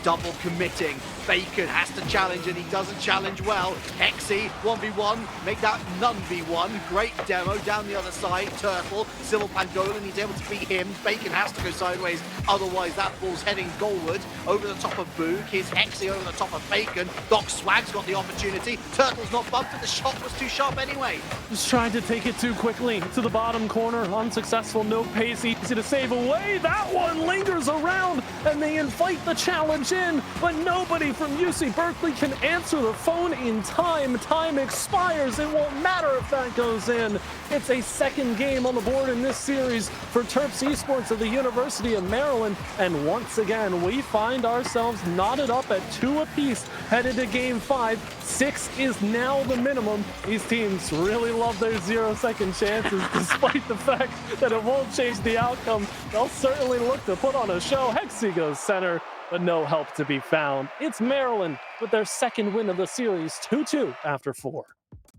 Double committing. Bacon has to challenge, and he doesn't challenge well. Hexy, 1v1, make that none v1. Great demo down the other side. Turtle, Civil Pangolin, he's able to beat him. Bacon has to go sideways, otherwise that ball's heading goalward. Over the top of Boog, here's Hexy over the top of Bacon. Doc Swag's got the opportunity. Turtle's not bumped, and the shot was too sharp anyway. Just tried to take it too quickly to the bottom corner. Unsuccessful, no pace. He Easy to save away. That one lingers around, and they invite the challenge in, but nobody from UC Berkeley can answer the phone in time. Time expires. It won't matter if that goes in. It's a second game on the board in this series for Terps Esports of the University of Maryland, and once again, we find ourselves knotted up at 2 apiece, headed to Game 5. 6 is now the minimum. These teams really love their 0-second chances, despite the fact that it won't change the outcome. They'll certainly look to put on a show. Hexy goes center, but no help to be found. It's Maryland with their second win of the series, 2-2 after 4.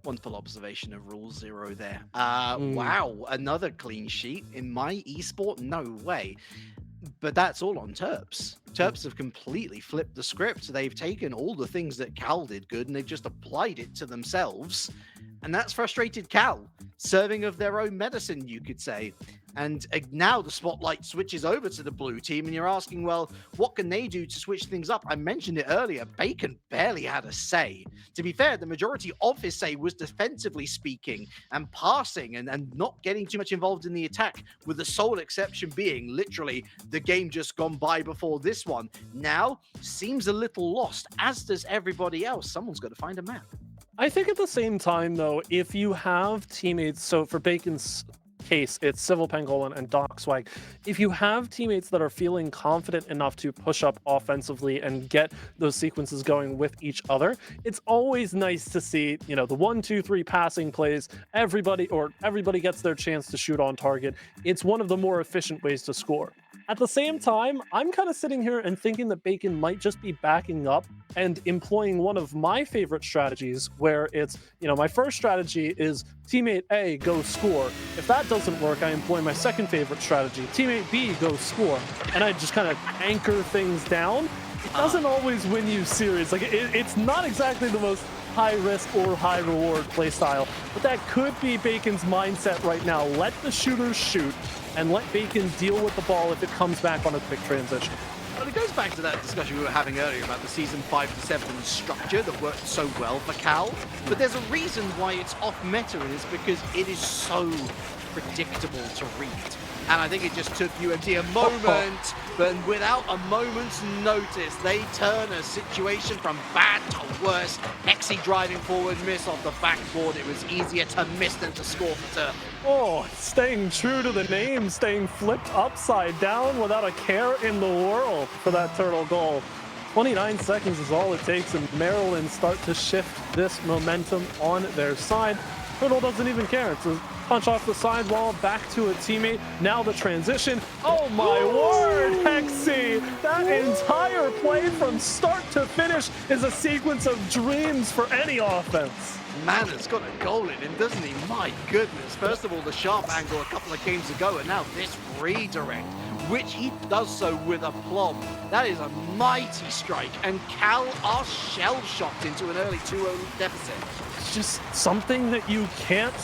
Wonderful observation of Rule 0 there. Wow, another clean sheet in my esport? No way. But that's all on Terps. Terps have completely flipped the script. They've taken all the things that Cal did good and they've just applied it to themselves. And that's frustrated Cal, serving of their own medicine, you could say. And now the spotlight switches over to the blue team, and you're asking, well, what can they do to switch things up? I mentioned it earlier, Bacon barely had a say. To be fair, the majority of his say was defensively speaking and passing and not getting too much involved in the attack, with the sole exception being literally the game just gone by before this one. Now, seems a little lost, as does everybody else. Someone's got to find a map. I think at the same time, though, if you have teammates, so for Bacon's case, it's Civil Pangolin and Doc Swag. If you have teammates that are feeling confident enough to push up offensively and get those sequences going with each other, it's always nice to see, you know, the 1-2-3 passing plays, everybody gets their chance to shoot on target. It's one of the more efficient ways to score. At the same time, I'm kind of sitting here and thinking that Bacon might just be backing up and employing one of my favorite strategies, where it's, you know, my first strategy is teammate A, go score. If that doesn't work, I employ my second favorite strategy, teammate B, go score. And I just kind of anchor things down. It doesn't always win you series. Like, it's not exactly the most high risk or high reward play style, but that could be Bacon's mindset right now. Let the shooters shoot and let Bacon deal with the ball if it comes back on a quick transition. Well, it goes back to that discussion we were having earlier about the Season 5-7 structure that worked so well for Cal. But there's a reason why it's off meta, and it's because it is so predictable to read. And I think it just took UMD a moment, but without a moment's notice, they turn a situation from bad to worse. Hexy driving forward, miss off the backboard. It was easier to miss than to score for Terp. Oh, staying true to the name, staying flipped upside down without a care in the world for that turtle goal. 29 seconds is all it takes, and Maryland start to shift this momentum on their side. Turtle doesn't even care. It's a punch off the sidewall, back to a teammate. Now the transition. Oh my word, Hexy! That entire play from start to finish is a sequence of dreams for any offense. Man has got a goal in him, doesn't he? My goodness. First of all, the sharp angle a couple of games ago, and now this redirect, which he does so with aplomb. That is a mighty strike, and Cal are shell-shocked into an early 2-0 deficit. It's just something that you can't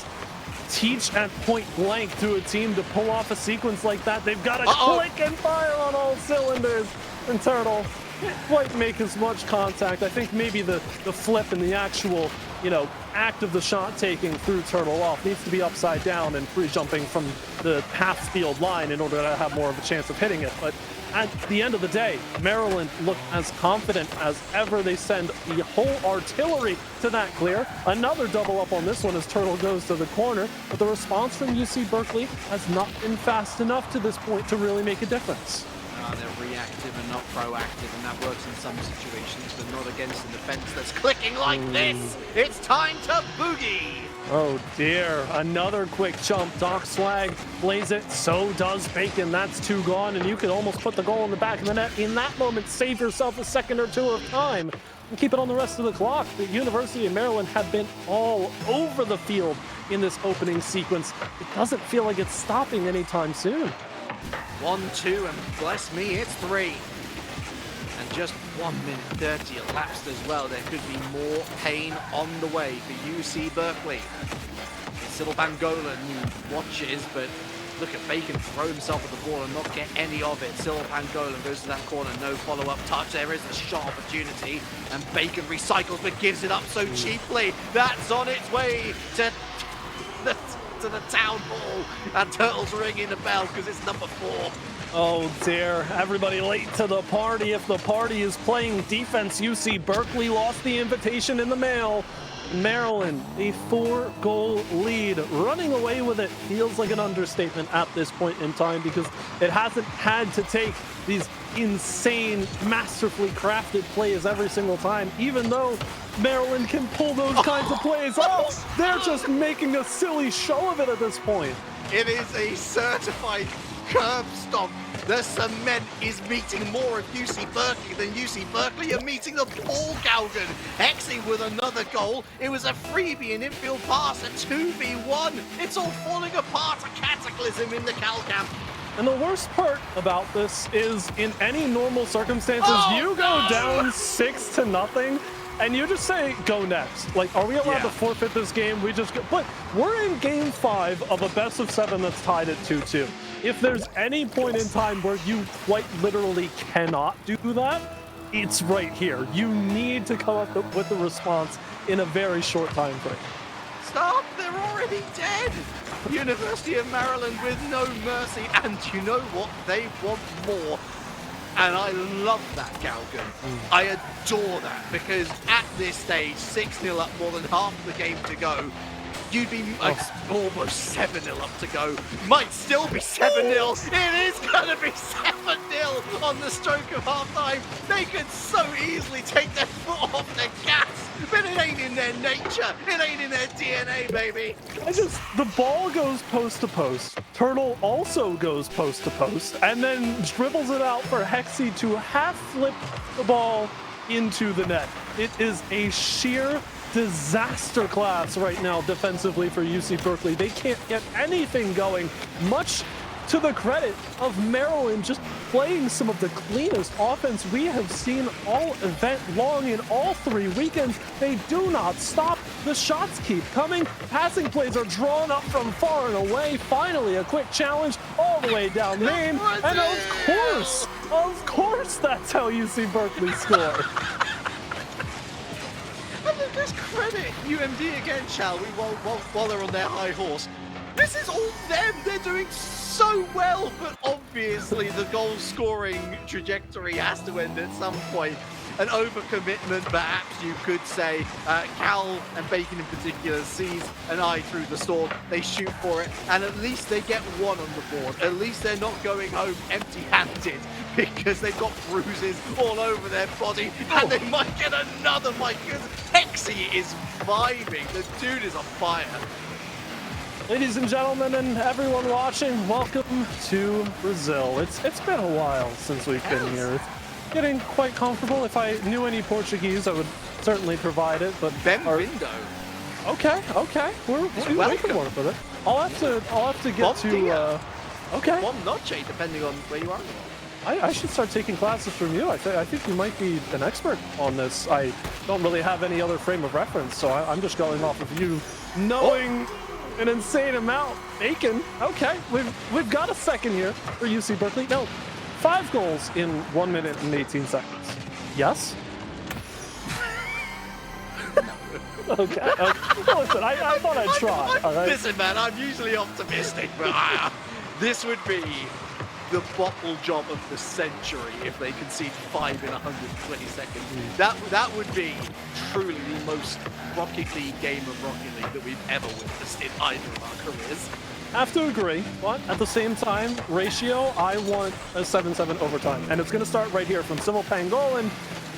teach at point blank to a team to pull off a sequence like that. They've got to click and fire on all cylinders, and Turtle can't quite make as much contact. I think maybe the flip and the actual, you know, act of the shot taking through Turtle off needs to be upside down and free jumping from the half field line in order to have more of a chance of hitting it. But at the end of the day, Maryland looked as confident as ever. They send the whole artillery to that clear. Another double up on this one as Turtle goes to the corner, but the response from UC Berkeley has not been fast enough to this point to really make a difference. They're reactive and not proactive, and that works in some situations, but not against a defense that's clicking like this. It's time to boogie. Oh dear, another quick jump. Doc Swag plays it, so does Bacon. That's 2 gone, and you could almost put the goal in the back of the net. In that moment, save yourself a second or 2 of time and keep it on the rest of the clock. The University of Maryland have been all over the field in this opening sequence. It doesn't feel like it's stopping anytime soon. 1-2, and bless me, it's 3. And just 1 minute 30 elapsed as well. There could be more pain on the way for UC Berkeley. It's Civil Pangolin who watches, but look at Bacon throw himself at the ball and not get any of it. Civil Pangolin goes to that corner, no follow-up touch. There is a shot opportunity, and Bacon recycles but gives it up so cheaply. That's on its way to to the town hall, and Turtle's ringing the bell because it's number 4. Oh dear, everybody late to the party. If the party is playing defense, UC Berkeley lost the invitation in the mail. Maryland, a 4-goal lead. Running away with it feels like an understatement at this point in time because it hasn't had to take these insane, masterfully crafted plays every single time, even though Maryland can pull those kinds of plays off. They're just making a silly show of it at this point. It is a certified curb stomp. The cement is meeting more of UC Berkeley than UC Berkeley are meeting the ball Galgan. Hexy with another goal. It was a freebie, an infield pass, a 2v1. It's all falling apart. A cataclysm in the Cal camp. And the worst part about this is, in any normal circumstances, you go down 6-0, and you just say, go next. Like, are we allowed to forfeit this game? We just go. But we're in game 5 of a best of 7 that's tied at 2-2. If there's any point in time where you quite literally cannot do that, it's right here. You need to come up with a response in a very short time frame. Stop! They're already dead! University of Maryland with no mercy, and you know what? They want more. And I love that, Galgan. I adore that, because at this stage, 6-0 up, more than half the game to go. You'd be almost 7-0 up to go. Might still be 7-0. It is going to be 7-0 on the stroke of half-time. They could so easily take their foot off the gas, but it ain't in their nature. It ain't in their DNA, baby. The ball goes post to post. Turtle also goes post to post, and then dribbles it out for Hexy to half flip the ball into the net. It is a sheer disaster class right now defensively for UC Berkeley. They can't get anything going, much to the credit of Maryland just playing some of the cleanest offense we have seen all event long in all 3 weekends. They do not stop. The shots keep coming. Passing plays are drawn up from far and away. Finally, a quick challenge all the way down main. And of course, that's how UC Berkeley scored. Let's credit UMD again, shall we, while they're on their high horse. This is all them. They're doing so well, but obviously the goal-scoring trajectory has to end at some point. An overcommitment, perhaps you could say. Cal and Bacon in particular sees an eye through the storm. They shoot for it, and at least they get one on the board. At least they're not going home empty-handed, because they've got bruises all over their body, and they might get another, because Hexy is vibing. The dude is on fire. Ladies and gentlemen, and everyone watching, welcome to Brazil. It's been a while since we've been here. It's getting quite comfortable. If I knew any Portuguese, I would certainly provide it. But Bem-vindo. Okay. We can work with it. I'll have to get to. Okay. One noche, depending on where you are. I should start taking classes from you. I think you might be an expert on this. I don't really have any other frame of reference, so I'm just going off of you knowing an insane amount. Bacon. Okay, we've got a second here for UC Berkeley. No, 5 goals in 1 minute and 18 seconds. Yes? Okay. Well, listen, I thought I'd try. All right? Listen, man, I'm usually optimistic, but this would be the bottle job of the century if they concede 5 in 120 seconds. That would be truly the most Rocket League game of Rocket League that we've ever witnessed in either of our careers. Have to agree, but at the same time, ratio, I want a 7-7 overtime. And it's going to start right here from Civil Pangolin.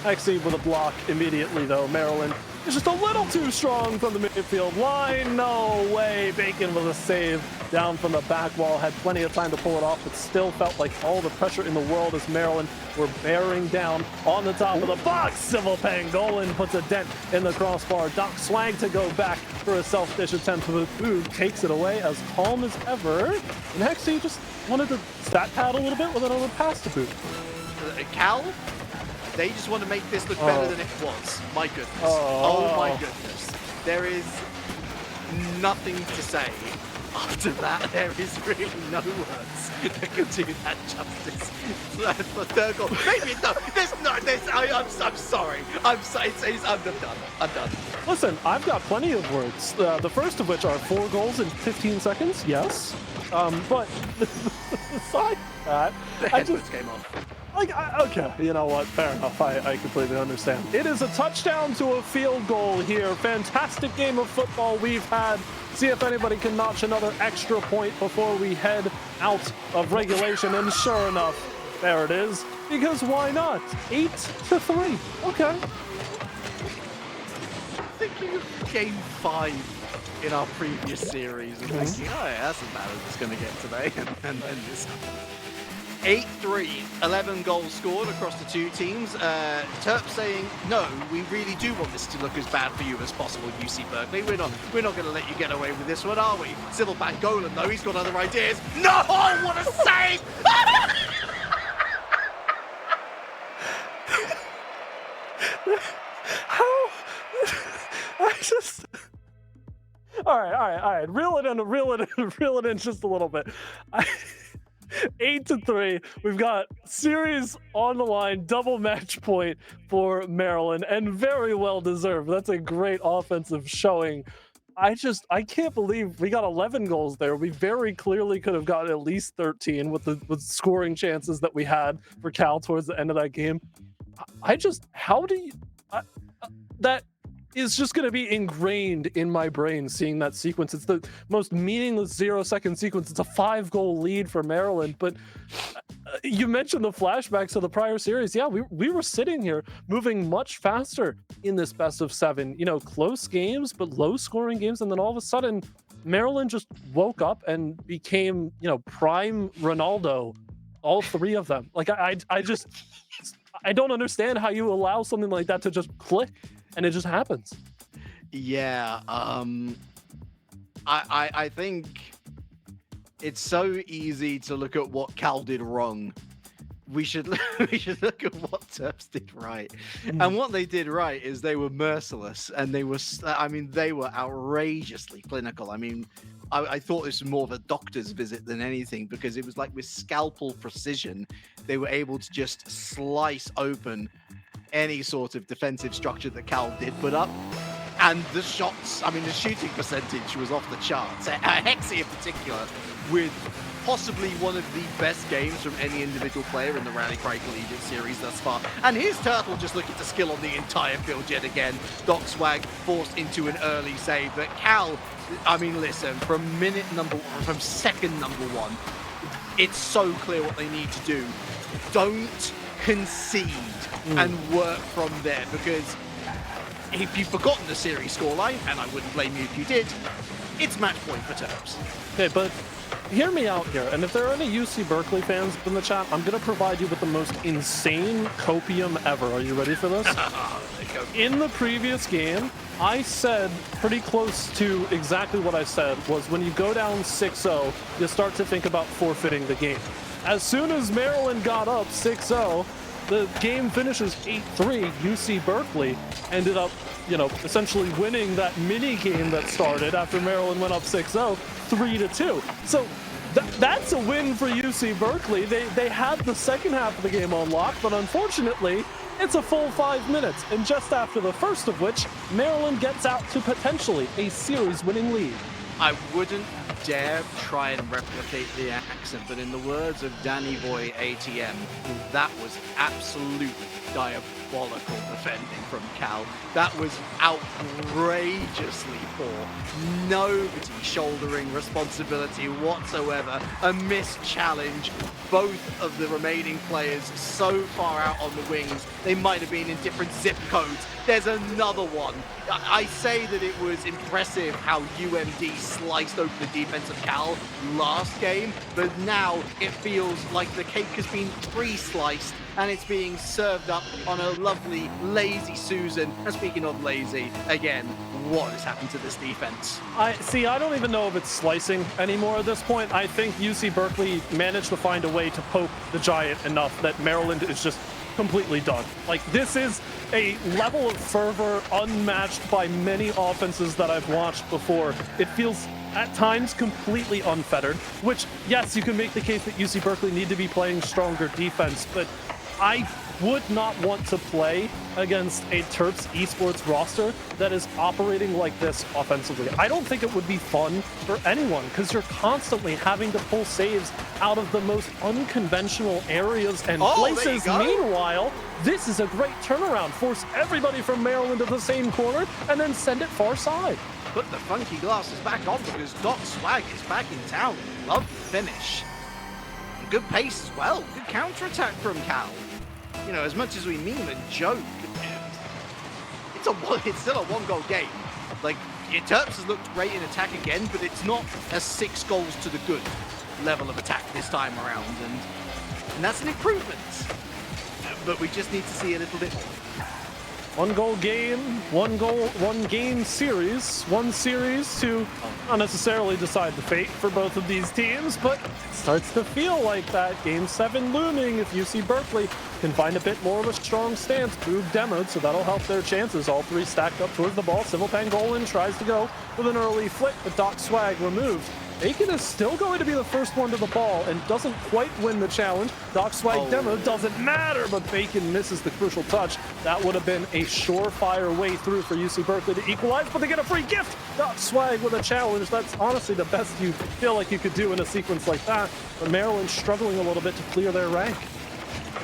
Hexy with a block immediately, though. Maryland is just a little too strong from the midfield line. No way. Bacon with a save down from the back wall. Had plenty of time to pull it off, but still felt like all the pressure in the world as Maryland were bearing down on the top of the box. Civil Pangolin puts a dent in the crossbar. Doc Swag to go back for a self-dish attempt. Boog takes it away as calm as ever. And Hexy just wanted to stat pad a little bit with another pass to Boog. Cal? They just want to make this look better than it was. My goodness. Oh my goodness. There is nothing to say After that, there is really no words that can do that justice. For third goal, maybe no. I'm sorry. I'm done. I'm done. Listen, I've got plenty of words. The first of which are 4 goals in 15 seconds. Yes, but aside that, The headphones came off. Okay, you know what? Fair enough. I completely understand. It is a touchdown to a field goal here. Fantastic game of football we've had. See if anybody can notch another extra point before we head out of regulation. And sure enough, there it is. Because why not? 8-3. Okay. Thinking of game 5 in our previous series and thinking, oh yeah, that's as bad as it's going to get today. And then this. 8-3, 11 goals scored across the two teams. Terps saying, no, we really do want this to look as bad for you as possible, UC Berkeley. We're not going to let you get away with this one, are we? Civil Bangolan, though, he's got other ideas. No, what a save! How? I just... All right. Reel it in just a little bit. 8-3. We've got series on the line, double match point for Maryland, and very well deserved. That's a great offensive showing. I can't believe we got 11 goals there. We very clearly could have gotten at least 13 with scoring chances that we had for Cal towards the end of that game. That is just going to be ingrained in my brain seeing that sequence. It's the most meaningless 0-second sequence. It's a 5-goal lead for Maryland, but you mentioned the flashbacks of the prior series. Yeah, we were sitting here moving much faster in this best of 7, close games, but low scoring games. And then all of a sudden Maryland just woke up and became, prime Ronaldo, all 3 of them. Like I don't understand how you allow something like that to just click. And it just happens. Yeah, I think it's so easy to look at what Cal did wrong. We should look at what Terps did right. And what they did right is they were merciless, and they were outrageously clinical. I thought this was more of a doctor's visit than anything, because it was like with scalpel precision, they were able to just slice open any sort of defensive structure that Cal did put up. And the shots, the shooting percentage was off the charts. Hexy in particular, with possibly one of the best games from any individual player in the Rally Cry Collegiate series thus far. And here's Turtle just looking to skill on the entire field yet again. Doc Swag forced into an early save. But Cal, listen, from second number 1, it's so clear what they need to do. Don't concede and work from there, because if you've forgotten the series scoreline, and I wouldn't blame you if you did, it's match point for Terps. Okay, but hear me out here, and if there are any UC Berkeley fans in the chat, I'm going to provide you with the most insane copium ever. Are you ready for this? In the previous game, I said pretty close to exactly what I said, was when you go down 6-0, you start to think about forfeiting the game. As soon as Maryland got up 6-0, the game finishes 8-3. UC Berkeley ended up, essentially winning that mini game that started after Maryland went up 6-0, 3-2. So that's a win for UC Berkeley. They had the second half of the game on lock, but unfortunately, it's a full 5 minutes. And just after the first of which, Maryland gets out to potentially a series-winning lead. I wouldn't dare try and replicate the accent, but in the words of Danny Boy ATM, that was absolutely diabolical defending from Cal. That was outrageously poor. Nobody shouldering responsibility whatsoever. A missed challenge. Both of the remaining players so far out on the wings, they might have been in different zip codes. There's another one. I say that it was impressive how UMD sliced open the defense of Cal last game, but now it feels like the cake has been pre-sliced and it's being served up on a lovely lazy Susan. And speaking of lazy, again, what has happened to this defense? I don't even know if it's slicing anymore at this point. I think UC Berkeley managed to find a way to poke the Giant enough that Maryland is just completely done. Like, this is a level of fervor unmatched by many offenses that I've watched before. It feels at times completely unfettered, which, yes, you can make the case that UC Berkeley need to be playing stronger defense, but I would not want to play against a Terps esports roster that is operating like this offensively. I don't think it would be fun for anyone because you're constantly having to pull saves out of the most unconventional areas and places. Meanwhile, this is a great turnaround. Force everybody from Maryland to the same corner and then send it far side. Put the funky glasses back on because Doc Swag is back in town. Love the finish. And good pace as well. Good counter-attack from Cal. You know, as much as we meme and joke, it's still a one-goal game. Like, Terps has looked great in attack again, but it's not a 6 goals to the good level of attack this time around, and that's an improvement. But we just need to see a little bit more. One goal game, one game series, one series to not necessarily decide the fate for both of these teams, but it starts to feel like that game 7 looming if UC Berkeley can find a bit more of a strong stance. Boog demoed, so that'll help their chances. All three stacked up towards the ball. Civil Pangolin tries to go with an early flick, but Doc Swag removed. Bacon is still going to be the first one to the ball and doesn't quite win the challenge. Doc Swag demo doesn't matter, but Bacon misses the crucial touch. That would have been a surefire way through for UC Berkeley to equalize, but they get a free gift. Doc Swag with a challenge. That's honestly the best you feel like you could do in a sequence like that. But Maryland struggling a little bit to clear their rank.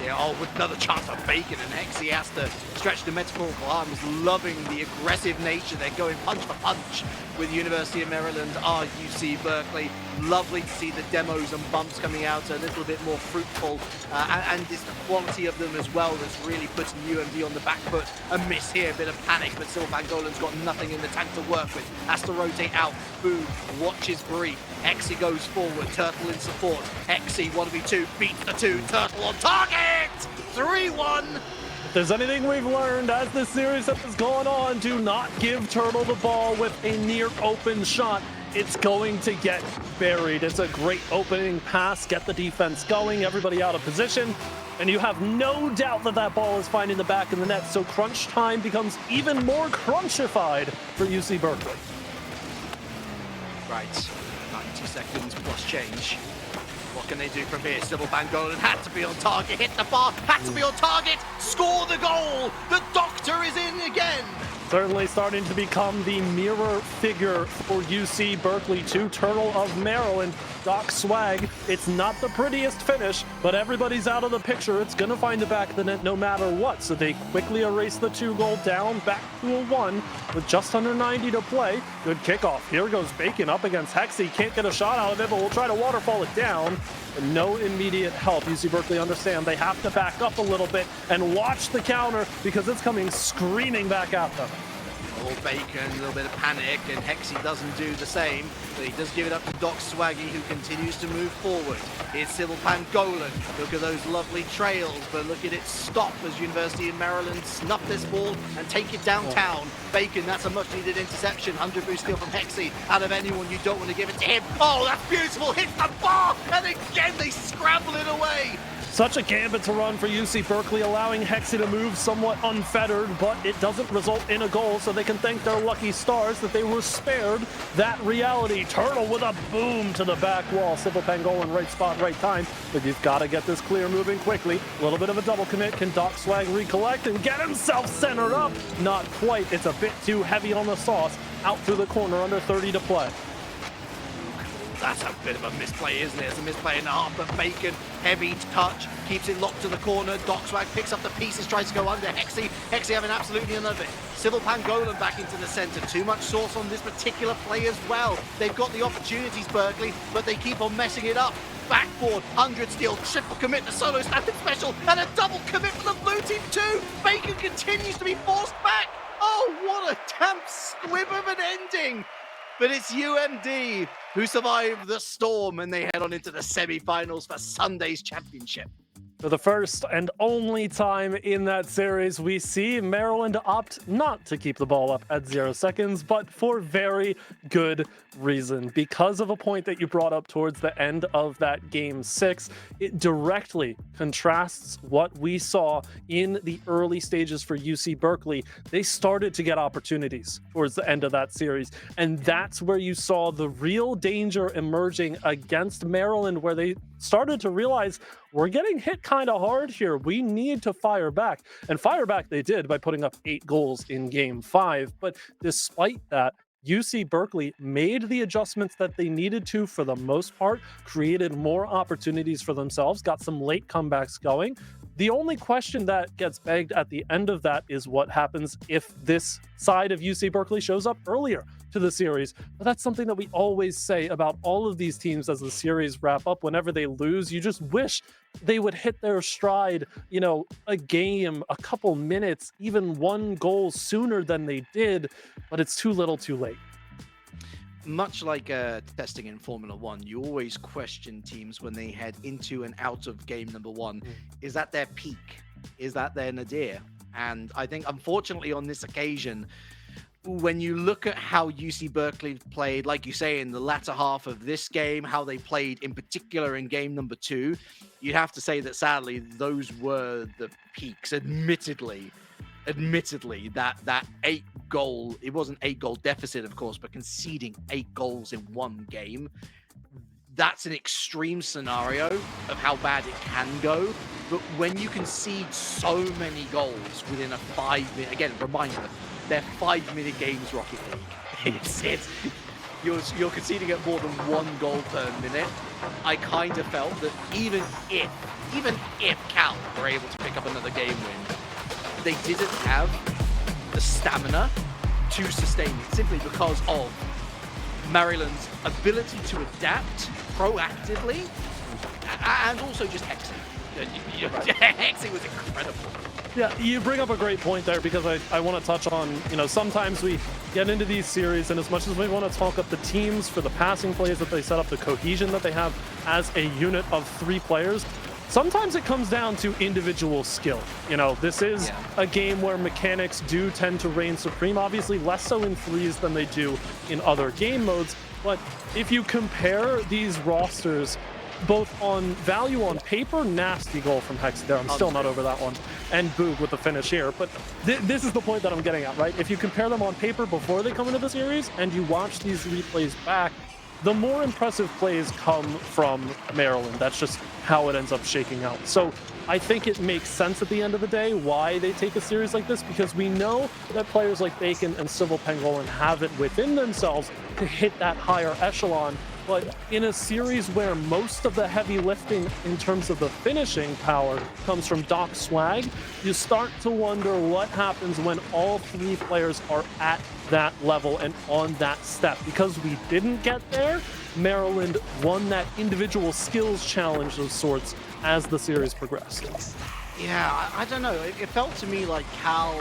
Yeah, with another chance for Bacon, and Hexy has to stretch the metaphorical arms, loving the aggressive nature. They're going punch for punch with University of Maryland, UC Berkeley. Lovely to see the demos and bumps coming out a little bit more fruitful, and it's the quality of them as well that's really putting UMD on the back foot. A miss here, a bit of panic, but Silver Pangolin's got nothing in the tank to work with. Has to rotate out. Boog watches Bree. Hexy goes forward. Turtle in support. Hexy 1v2 beats the 2. Turtle on target. 3-1. If there's anything we've learned as this series has gone on, do not give Turtle the ball with a near open shot. It's going to get buried. It's a great opening pass, get the defense going, everybody out of position, and you have no doubt that that ball is finding the back of the net, so crunch time becomes even more crunchified for UC Berkeley. Right, 90 seconds plus change. What can they do from here? Civil Pangolin had to be on target, hit the bar, had to be on target, score the goal! The Doctor is in again! Certainly starting to become the mirror figure for UC Berkeley to Turtle of Maryland. Doc Swag, it's not the prettiest finish, but everybody's out of the picture. It's going to find the back of the net no matter what. So they quickly erase the 2-goal down, back to a 1 with just under 90 to play. Good kickoff. Here goes Bacon up against Hexy. Can't get a shot out of it, but we'll try to waterfall it down. But no immediate help. UC Berkeley understand they have to back up a little bit and watch the counter because it's coming screaming back at them. Bacon, a little bit of panic, and Hexy doesn't do the same, but he does give it up to Doc Swaggy, who continues to move forward. Here's Civil Pangolin. Look at those lovely trails, but look at it stop as University of Maryland snuff this ball and take it downtown. Bacon, that's a much-needed interception. 100 boost steal from Hexy. Out of anyone, you don't want to give it to him. Oh, that's beautiful. Hits the bar, and again they scramble it away. Such a gambit to run for UC Berkeley, allowing Hexy to move somewhat unfettered, but it doesn't result in a goal, so they can thank their lucky stars that they were spared that reality. Turtle with a boom to the back wall. Civil Pangolin, right spot, right time, but you've got to get this clear moving quickly. A little bit of a double commit. Can Doc Swag recollect and get himself centered up? Not quite. It's a bit too heavy on the sauce. Out through the corner, under 30 to play. That's a bit of a misplay, isn't it? It's a misplay and a half, but Bacon, heavy touch, keeps it locked to the corner. Doc Swag picks up the pieces, tries to go under Hexy. Hexy having absolutely none of it. Civil Pangolin back into the center. Too much sauce on this particular play as well. They've got the opportunities, Berkeley, but they keep on messing it up. Backboard, 100 steal, triple commit, the solo standard special, and a double commit for the blue team too. Bacon continues to be forced back. Oh, what a damp squib of an ending. But it's UMD who survived the storm, and they head on into the semi-finals for Sunday's championship. For the first and only time in that series, we see Maryland opt not to keep the ball up at 0 seconds, but for very good reason. Because of a point that you brought up towards the end of that game 6, it directly contrasts what we saw in the early stages for UC Berkeley. They started to get opportunities towards the end of that series, and that's where you saw the real danger emerging against Maryland, where they started to realize we're getting hit kind of hard here. We need to fire back. And fire back they did by putting up 8 goals in game 5. But despite that, UC Berkeley made the adjustments that they needed to for the most part, created more opportunities for themselves, got some late comebacks going. The only question that gets begged at the end of that is what happens if this side of UC Berkeley shows up earlier to the series. But that's something that we always say about all of these teams as the series wrap up. Whenever they lose, you just wish they would hit their stride, a game, a couple minutes, even 1 goal sooner than they did, but it's too little too late. Much like testing in Formula One, you always question teams when they head into and out of game number 1. Is that their peak? Is that their nadir? And I think, unfortunately, on this occasion, when you look at how UC Berkeley played, like you say, in the latter half of this game, how they played in particular in game number 2, you'd have to say that sadly, those were the peaks. Admittedly, that 8 goal, it wasn't 8 goal deficit, of course, but conceding 8 goals in one game, that's an extreme scenario of how bad it can go. But when you concede so many goals within a 5-minute, again, reminder, they're 5-minute games, Rocket League. You're conceding at more than 1 goal per minute. I kind of felt that even if Cal were able to pick up another game win, they didn't have the stamina to sustain it, simply because of Maryland's ability to adapt proactively and also just hexing. Hexing was incredible. Yeah, you bring up a great point there, because I want to touch on, sometimes we get into these series, and as much as we want to talk up the teams for the passing plays that they set up, the cohesion that they have as a unit of 3 players, sometimes it comes down to individual skill. This is a game where mechanics do tend to reign supreme, obviously less so in 3s than they do in other game modes. But if you compare these rosters, both on value on paper, nasty goal from Hex there. I'm still not over that one. And Boog with the finish here. But this is the point that I'm getting at, right? If you compare them on paper before they come into the series and you watch these replays back, the more impressive plays come from Maryland. That's just how it ends up shaking out. So I think it makes sense at the end of the day why they take a series like this, because we know that players like Bacon and Civil Pangolin have it within themselves to hit that higher echelon. But in a series where most of the heavy lifting in terms of the finishing power comes from Doc Swag, you start to wonder what happens when all 3 players are at that level and on that step. Because we didn't get there, Maryland won that individual skills challenge of sorts as the series progressed. Yeah, I don't know. It felt to me like Cal,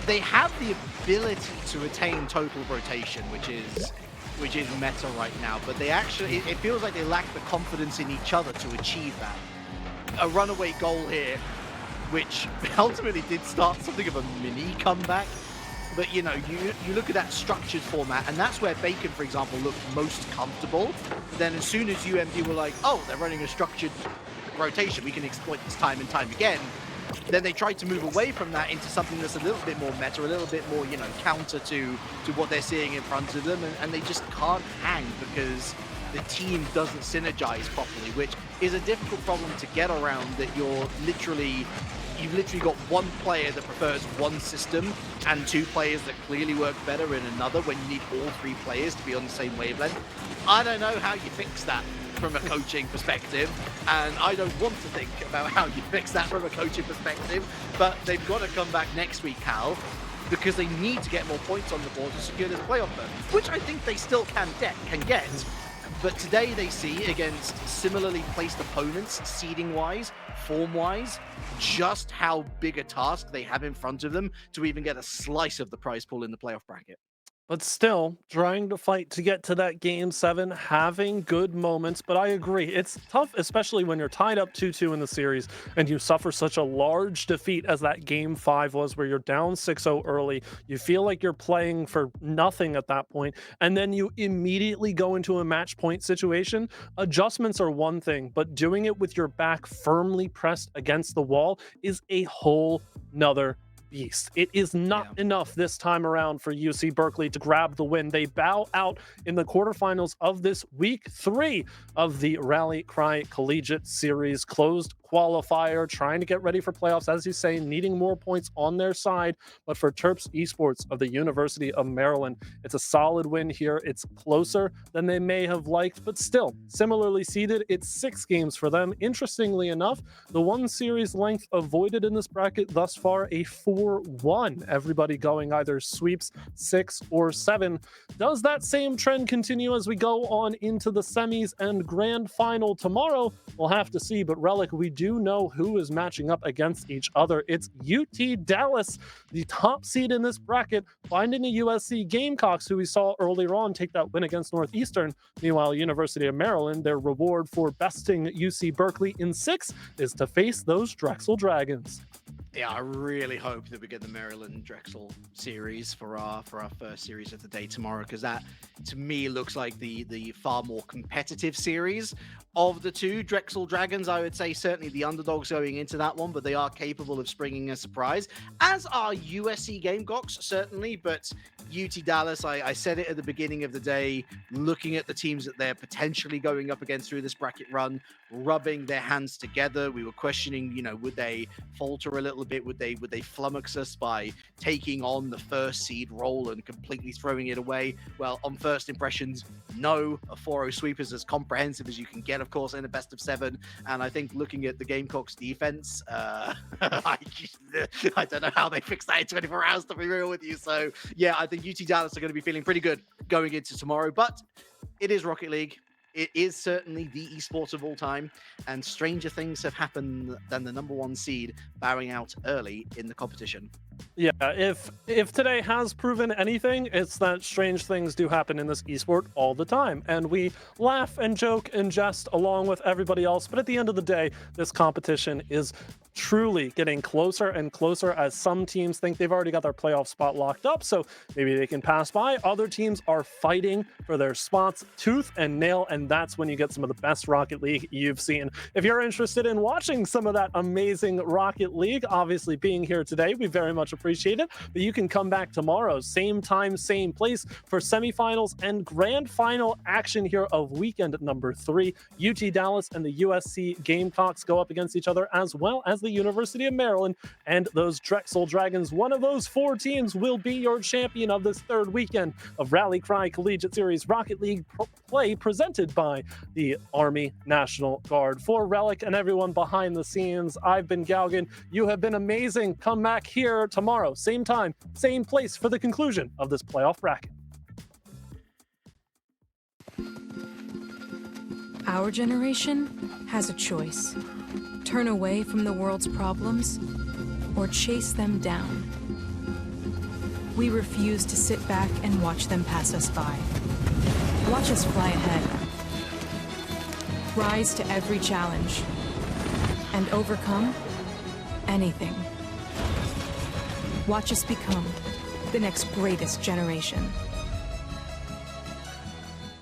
they have the ability to attain total rotation, which is meta right now, but they actually, it feels like they lack the confidence in each other to achieve that. A runaway goal here, which ultimately did start something of a mini comeback, but you look at that structured format, and that's where Bacon, for example, looked most comfortable. But then as soon as UMD were like, oh, they're running a structured rotation, we can exploit this time and time again, then they tried to move away from that into something that's a little bit more meta, a little bit more, counter to what they're seeing in front of them, and they just can't hang because the team doesn't synergize properly, which is a difficult problem to get around, that you've literally got 1 player that prefers one system and 2 players that clearly work better in another, when you need all 3 players to be on the same wavelength. I don't know how you fix that from a coaching perspective, and I don't want to think about how you fix that from a coaching perspective, but they've got to come back next week, Cal, because they need to get more points on the board to secure this playoff berth, which I think they still can get. But today they see, against similarly placed opponents, seeding-wise, form-wise, just how big a task they have in front of them to even get a slice of the prize pool in the playoff bracket. But still trying to fight to get to that game 7, having good moments. But I agree, it's tough, especially when you're tied up 2-2 in the series and you suffer such a large defeat as that game 5 was, where you're down 6-0 early. You feel like you're playing for nothing at that point, and then you immediately go into a match point situation. Adjustments are one thing, but doing it with your back firmly pressed against the wall is a whole nother beast. It is not enough this time around for UC Berkeley to grab the win. They bow out in the quarterfinals of this week 3 of the Rally Cry Collegiate Series closed qualifier, trying to get ready for playoffs, as you say, needing more points on their side. But for Terps Esports of the University of Maryland, it's a solid win here. It's closer than they may have liked, but still similarly seeded. It's 6 games for them. Interestingly enough, the one series length avoided in this bracket thus far, a 4-1. Everybody going either sweeps 6 or 7. Does that same trend continue as we go on into the semis and grand final tomorrow? We'll have to see, but Relic, we do know who is matching up against each other. It's UT Dallas, the top seed in this bracket, finding the USC Gamecocks, who we saw earlier on take that win against Northeastern. Meanwhile, University of Maryland, their reward for besting UC Berkeley in 6 is to face those Drexel Dragons. Yeah, I really hope that we get the Maryland Drexel series for our first series of the day tomorrow, because that, to me, looks like the far more competitive series of the two. Drexel Dragons, I would say, certainly the underdogs going into that one, but they are capable of springing a surprise, as are USC Gamecocks, certainly. But UT Dallas, I said it at the beginning of the day, looking at the teams that they're potentially going up against through this bracket run, rubbing their hands together. We were questioning, would they falter a little bit? Would they flummox us by taking on the first seed role and completely throwing it away? Well, on first impressions, no. A 4-0 sweep is as comprehensive as you can get, of course, in a best of 7. And I think looking at the Gamecocks defense, I don't know how they fix that in 24 hours, to be real with you. So yeah, I think UT Dallas are going to be feeling pretty good going into tomorrow, but it is Rocket League. It is certainly the esports of all time, and stranger things have happened than the #1 seed bowing out early in the competition. Yeah, if today has proven anything, it's that strange things do happen in this esport all the time. And we laugh and joke and jest along with everybody else, but at the end of the day, this competition is truly getting closer and closer, as some teams think they've already got their playoff spot locked up, so maybe they can pass by. Other teams are fighting for their spots tooth and nail, and that's when you get some of the best Rocket League you've seen. If you're interested in watching some of that amazing Rocket League, obviously being here today, we very much appreciate it, but you can come back tomorrow, same time, same place, for semifinals and grand final action here of weekend number 3. UT Dallas and the USC Gamecocks go up against each other, as well as the University of Maryland and those Drexel Dragons. One of those 4 teams will be your champion of this 3rd weekend of Rally Cry Collegiate Series Rocket League play, presented by the Army National Guard. For Relic and everyone behind the scenes, I've been Galgan. You have been amazing. Come back here tomorrow, same time, same place, for the conclusion of this playoff bracket. Our generation has a choice. Turn away from the world's problems or chase them down. We refuse to sit back and watch them pass us by. Watch us fly ahead. Rise to every challenge and overcome anything. Watch us become the next greatest generation.